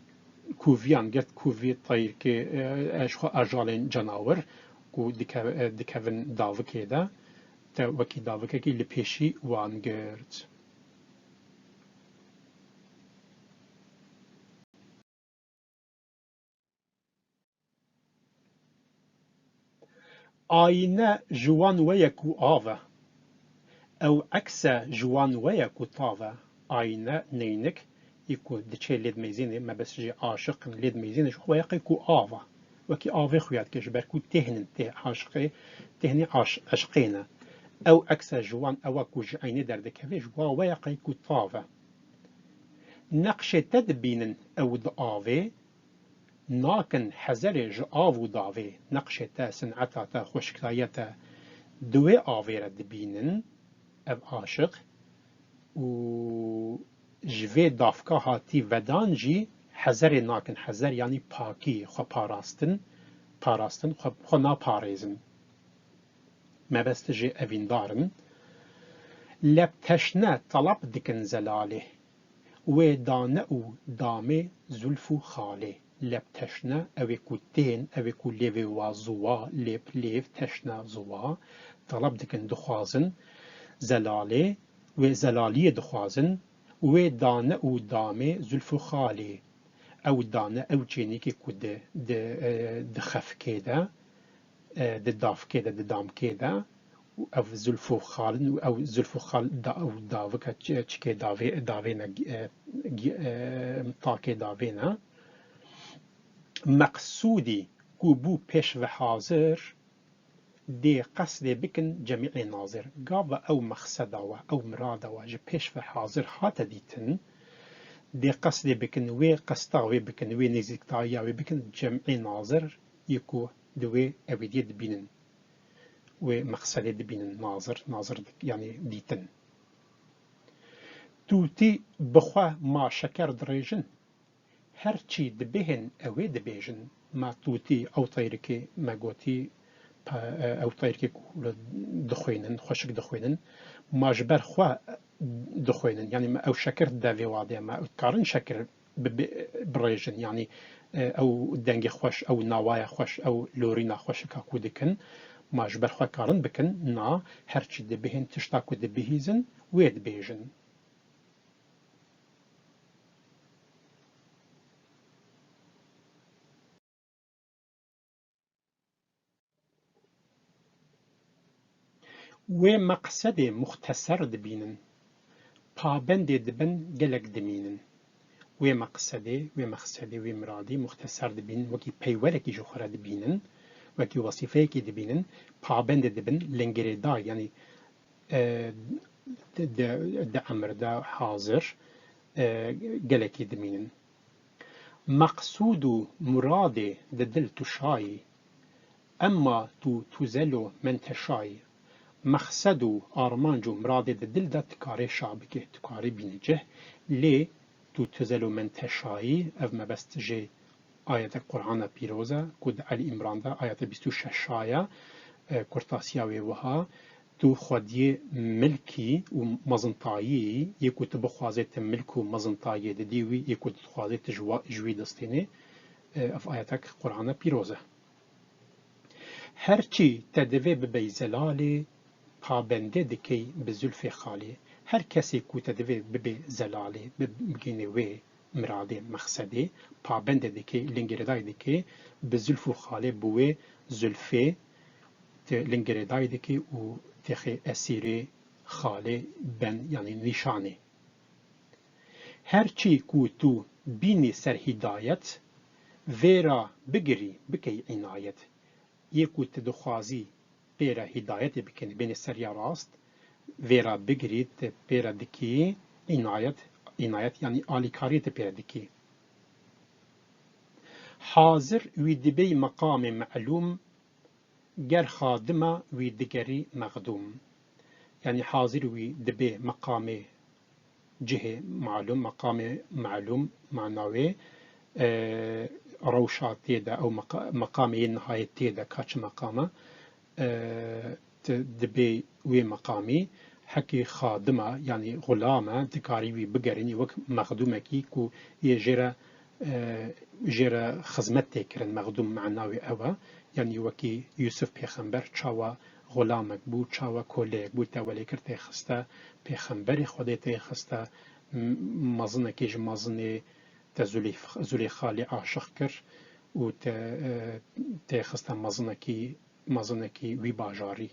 كوفيان قرت كوفي طيركي اشخو اجالين جناور كو ديكافن دافك هيدا تا وكي دافك كي لبيشي وان قرت آينة جوان ويكو آفا او عكس جوان ويكو طافا آينة نينك يكو دچه لید ميزيني ما بس جي عاشق لید ميزيني شو ويقي كو آفا وكي آفا خويات كش بركو تهنن ته عاشقي تهني عشقينا او عكس جوان او كو جعيني دردكوي جوا ويقي كو طافا نقش تدبينن او دآفي ناكن حزر جآفو داوي نقش تا سنعتا تا خوشكتايتا دوي آفي ردبينن اف عاشق و جوي دافكا هاتي ودان جي حزر ناكن حزر يعني پاكي خو پاراستن خو نا پاريزن ما بست جي اوين دارن لب تشنه طلب دكن زلاله و دانه و دامه زلفو خاله لب تشنه او کو تین او کو لیوی و زوا لب لیو تشنه زوا طلب دکن دخوازن زلاله و زلالی دخوازن و دانه او دامه زلفو خالی او دانه او چینی که کود د خفکه ده د دافکه ده د دامکه ده او زلفو خالن او زلفو خال دا او داوکه چکه داوینه تاکه داوینه مقصودی کو بو پیش و حاضر دی قصد بکن جمیع ناظر گاو او مقصده و او مراده و جه پیش و حاضر هات دیتن دی قصد بکن وی قصدا وی بکن وی نزیکتایا وی بکن جمع ناظر یکو دوی اویدی دبینن و مقصده دبینن ناظر یعنی دیتن توتی بخوا ما شکر دریجن هرچی دبهن اوی دبیجن ما توتی او طیرکی ما گوتی او طیرکی دخوینن خوشک دخوینن ما جبر خوا دخوینن يعني ما او شكر دافي واضح ما كارن شكر بريجن يعني او دنگي خوش او نوايا خوش او لورينا خوش كاكو دكن ما جبر خوا كارن بكن نا هرچي دبهن تشتاكو دبهيزن ويد بيجن و مقصد مختصر دبينن پابند دبن گلک دمینن و مقصده و مرادی مختصر دبین وکی پیولکی جو خورا دبینن وکی وصیفه کی دبینن پابند دبن لنگره دا یعنی د امر دا حاضر گلکی دبینن مقصود و مراد د دل تشای اما تو تزلو من تشای مقصد و آرمانج و مراد د دل دا تکاری شابکه تکاری بینجه لی تو تزلو من تشایی او مبست جه آیت قرآن پیروزه کود علی امران ده آیت 26 آیه کرتاسیاوی وها تو خودی ملکی و مزنطایی یکو تبخوازت ملک و مزنطایی ده دیوی یکو تبخوازت جوی دستینه اف آیتک قرآن پیروزه هرچی تدوی ببی زلالی پابنده دکی به زلف خالی هر کسی کو تدوی ببی زلالی بگینه وی مراده مقصده پابنده دکی لنگردای دکی به زلف خالی بوی زلفه لنگردای دکی و تخی اسیر خالی بن یعنی نشانه هرچی کو تو بینی سر هدایت ویرا بگری بکی عنایت یکو تدخوازی پیرا هدایت بکنی بین سریا راست ویرا بگرید پیرا دکی عنایت یعنی آلیکاریت پیرا دکی حاضر وی دبی مقام معلوم گر خادمه وی دگری مقدوم یعنی حاضر وی دبی مقام جهه معلوم مقام معلوم معناوی روشات تيدا أو مقام نهاية تيدا كاتش مقامه دبي وي مقامي حكي خادمة يعني غلامة تكاري وي بقريني وك مخدومة كي كو يجرى جرى خزمت كرن مخدوم معناوي أوا يعني وكي يوسف بيخنبر تشاوا غلامك بو تشاوا كوليك بو تاولي كرتي خستا بيخنبري خودي تي خستا مزنة كيج مزنة زلیخا لی عاشق کر و تی خسته مزنکی وی باجاری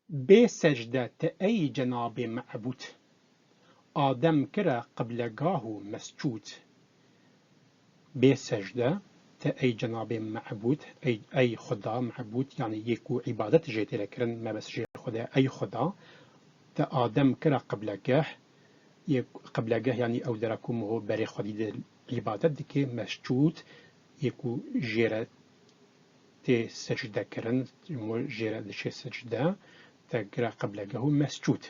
بی سجده ای جناب معبود آدم کرا قبلگاهو مسجود بی سجده ای جناب معبود ای خدا معبود یعنی یکو عبادت جیتی لکرن ما بس جی خدا ای خدا تا آدم کرا قبلگاه یعنی او درکم هو بری خودی عبادت دکی مسجود یکو جیره تی سجده کرن جیره دشه سجده تا کرا قبلگاهو مسجود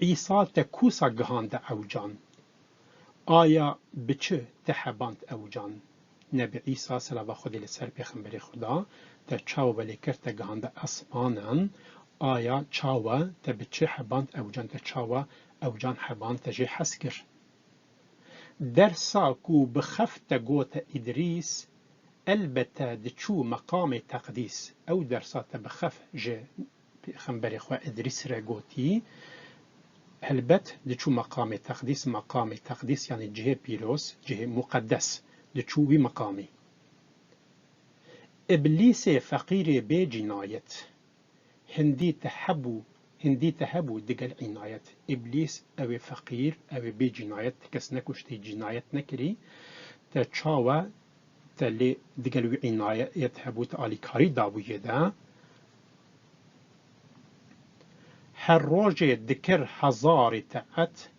عیسی تا کوسا گهانده او جان آیا بچه تحباند او جان نبی عیسی سلام خودی لسر پیغمبر خدا تا چاو ولی کرد تا گهانده اسمانن آیا چاو تا بچه حباند او جان تا چاو او جان حباند تا جه حس کر درسا کو بخفت گوت ادریس البته دچو مقام تقدیس او درسا تا بخف جه پیغمبر خوا ادریس را گوتی البته دچو مقام تقدیس یعنی جه پیروس جه مقدس دچو وی مقامی ابلیس فقیر بی جنایت هندی تهبو دگل عنایت ابلیس او فقیر او بی جنایت کس نکشتی جنایت نکری تا چاوه تا لی دگل وی عنایت هبو تا آلیکاری دابویه ده هر روز دکر هزار تاعت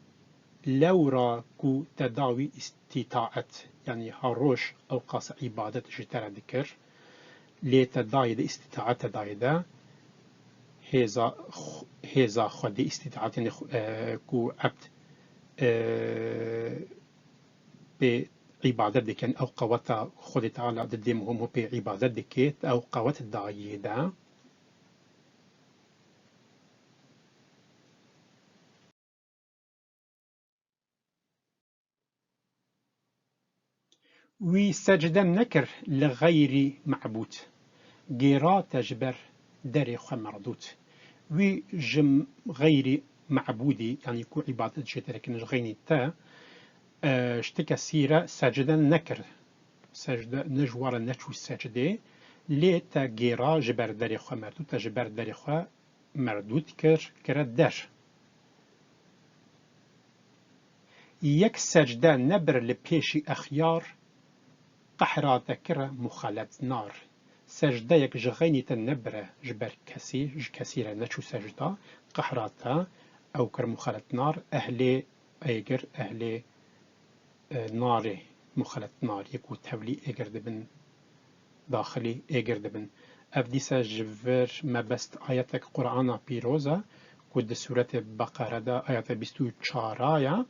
لورا کو تداوی استطاعت یعنی هر روز اوقاس عبادت جتر دکر لی تداوی ده استطاعت داوی ده هزا خود استطاعت یعنی کو عبد به عبادت دکن او قوت خود تعالی ددیم هم به عبادت دکت او قوت داوی ده وی سجده نکر لغیر معبود گیرا تجبر در خو مردود وی جم غیر معبودی یعنی کو عبادت جتر کنه غینی تا اشتك سيرة سجدا نكر سجدة نجوار نشو سجدة لي تا جيرا جبر داري خوا مردود تا جبر داري خوا مردود كر در يك سجدة نبر لبيشي أخيار قحرا ذكر مخالط نار سجدة يك جغيني تنبرة جبر كسيرة نشو سجدة قحراتا أو كر مخالط نار أهلي أيجر أهلي نار مخالط نار يكو تولي اگر دبن داخلي اگر دبن افديسا جفر ما بست آياتك قرآن بيروزا كود سورة بقرة دا آيات 24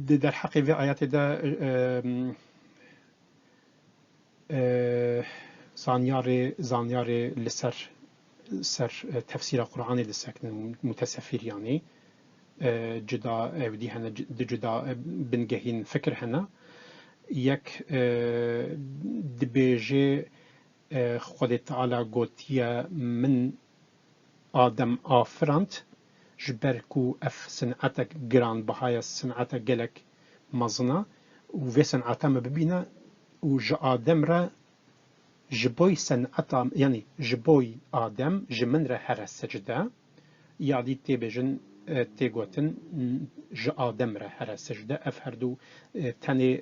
در حقي في آيات دا زانياري لسر تفسير القرآن لسكن متسفر يعني جدا اودی هنه جدا بنگهین فکر هنه یک دبیجه خود تعالی گوتیه من آدم آفرند جبرکو اف صنعتك گران بهای صنعتك گلک مزنه و في صنعتا مببینه و ج آدم را جبوی صنعتا یعنی جبوی آدم جمن را هر سجده یادی تیبجن تيغوتن ج آدم را هر سجده اف هردو تاني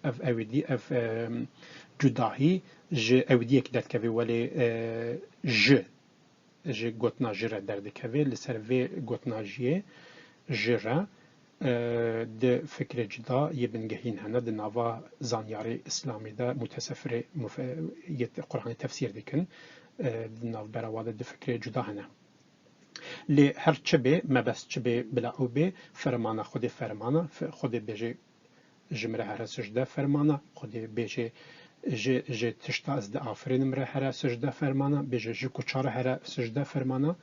اف اودي اف جداهي ج اودي كدات كوي ولي ج گوتنا جرا درد كوي لسر في گوتنا جيه جرا د فكر جدا يبنجهين هنا د نافا زانياري اسلامي دا متسفر قرآن تفسير دكن د ناف براواده د فكر جدا هنا لی هر چه به ما بس چه به بلا او به فرمانه خود فرمانه خود بجه جمره هر سجده فرمانه خود بجه ج تشتا از د آفرین مره هر سجده فرمانه بجه ج کوچار هر سجده فرمانه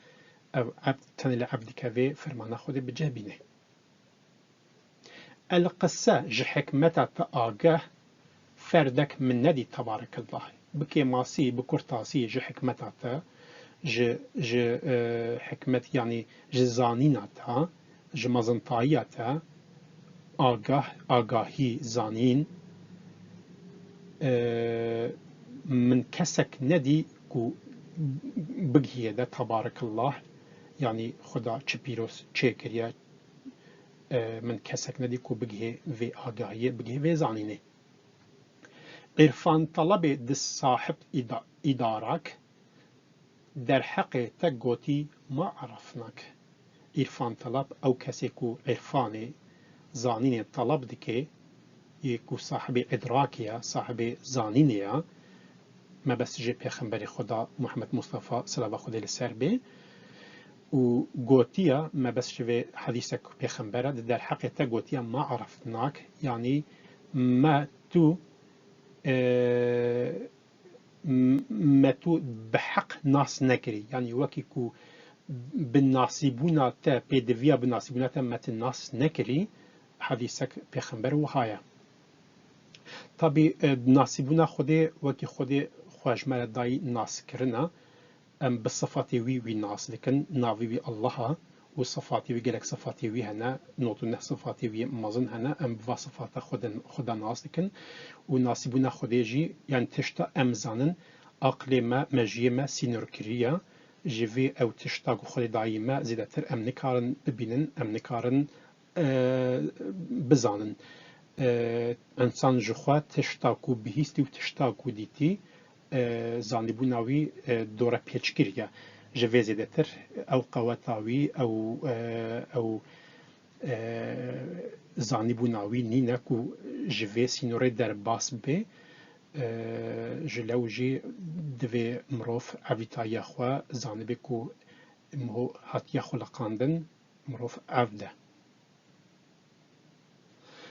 او عبد تن عبد کوي فرمانه خود بجه بینه القصه ج حکمت آگه فردك من ندي تبارك الله بكي ماسي بكرتاسي ج حكمت ج حكمت يعني ج زانيناتا ج مزنطاياتا آگاهي زانين من كسك ندي كو بگهيه ده تبارك الله يعني خدا چپيروس چكريا من كسك ندي كو بگهيه في آگاهيه بگهيه في زانينه عرفان طلب دس صاحب إدارك در حق تقوتي ما عرفناك عرفان طلب أو كسيكو عرفاني زانين طلب دكي يكو صاحب إدراكيا صاحب زانينيا ما بس جي پیغمبر خدا محمد مصطفى صلى الله عليه وسلم و قوتيا ما بس شوي حديثك بيخنبرة در حقيقة قوتيا ما عرفناك يعني ما تو ما تو بحق ناس نكري يعني وكيكو بالناصبونا تا بيدفيا بالناصبونا تا مت الناس نكري حديثك بيخنبر وهايا طبي ناصبونا خودي وكي خودي خواجمال داي ناس كرنا ام بالصفاتي وي ناس لكن نافي وي الله وصفاتي وي قالك صفاتي وي هنا نوتو صفاتي وي مازن هنا ام بوا صفات خدا ناس لكن وناصبونا خوديجي يعني تشتا امزانن عقل ما مجيه ما سينوركريا جيفي او تشتا خودي دايما زيادتر ام نكارن ببينن ام نكارن بزانن انسان جخوا تشتاكو بهيستي و تشتاكو ديتي زانبوناوي دورا بيتشكيريا جوي زيادتر او قواتاوي او زانبوناوي نيناكو جوي سينوري در باس بي جلوجي دوي مروف عويتايا خوا زانبكو مهو هاتيا خلقاندن مروف عوده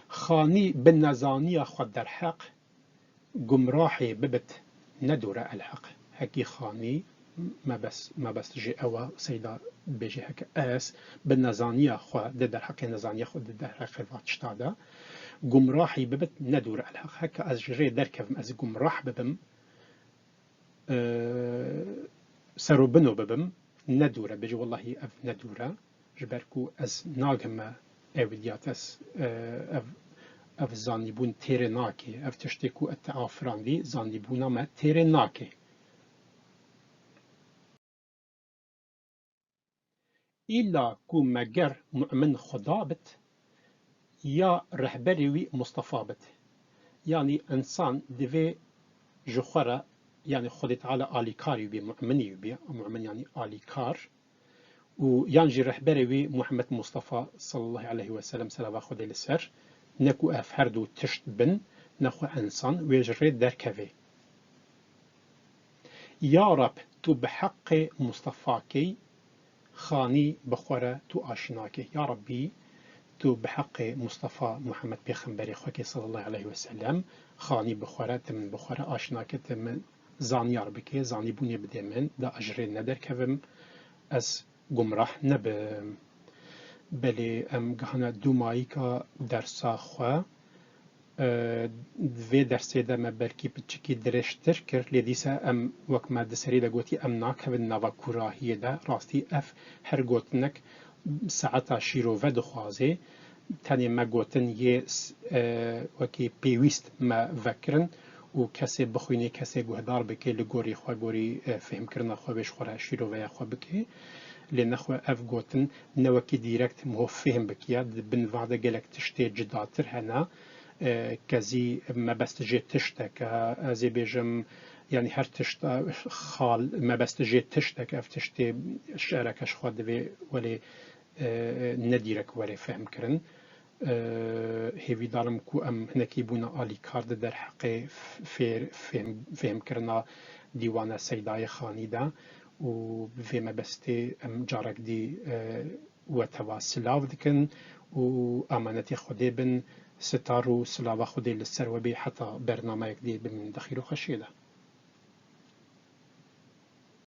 خاني بالنزانية خود در حق گمراحي ببت ندور الحق هكي خاني ما بس جي أوا سيدا بيجي هكا أس بالنزانية خود در حق نزانية خود در حق واتشتادا گمراحي ببت ندور الحق هكا از جري دركب از گمراح ببم سرو بنو ببم ندورة بيجي والله أف ندورة جبركو از ناغمة اوديات از اف زانیبون تیره ناکه اف تشتکو اتعافراندی زانیبونا ما تیره ناکه ایلا کو مگر مؤمن خدا بت یا رهبری وی مصطفى بت يعني انسان دوی جخورة يعني خود تعالى آليكاري بي مؤمني بي مؤمن يعني آليكار و يانجي رهبري وي محمد مصطفى صلى الله عليه وسلم سلام خود لسر نكو اف هردو تشت بن نخو انسان ويجري دركوي يا رب تو بحق مصطفاكي خاني بخورة تو آشناكي يا ربي تو بحق مصطفى محمد بيخنبري خوكي صلى الله عليه وسلم خاني بخورة تمن بخورة آشناكي تمن زانيار بكي زاني بوني بدي من دا أجري ندر كفم از گمراه نبم بله ام گهانا دومایکا درسا خوا دوی درسه دا ما برکی بچکی درشتر کر لیدیسا ام وک ما دسری دا گوتی ام ناکوین نوا کوراهیه دا راستی اف هر گوتنک ساعتا شیرو و دخوازه تانی ما گوتن یه وکی پیویست ما وکرن و کسی بخوینه کسی گهدار بکه لگوری خوا گوری فهم کرنا خوا بش خورا شیرو و خوا بکه لنخو اف گوتن نوکی دیرکت مهو فهم بکیا بن وعده گلک تشتی جداتر هنا كزي ما بستجي تشتك زي بيجم يعني هر تشتا خال ما بستجي تشتك اف تشتي شاركش خود في ولي نديرك ولي فهم كرن هيفي دارم كو ام هنكي بونا آلي كارد در حقي فهم كرنا ديوانا سيداي خاني دا و في ما بستي ام جارك دي وتوا سلاف دكن و امانتي خودي بن ستارو سلاوة خودي للسر وبي حتى برنامج دي من دخيلو خشيدة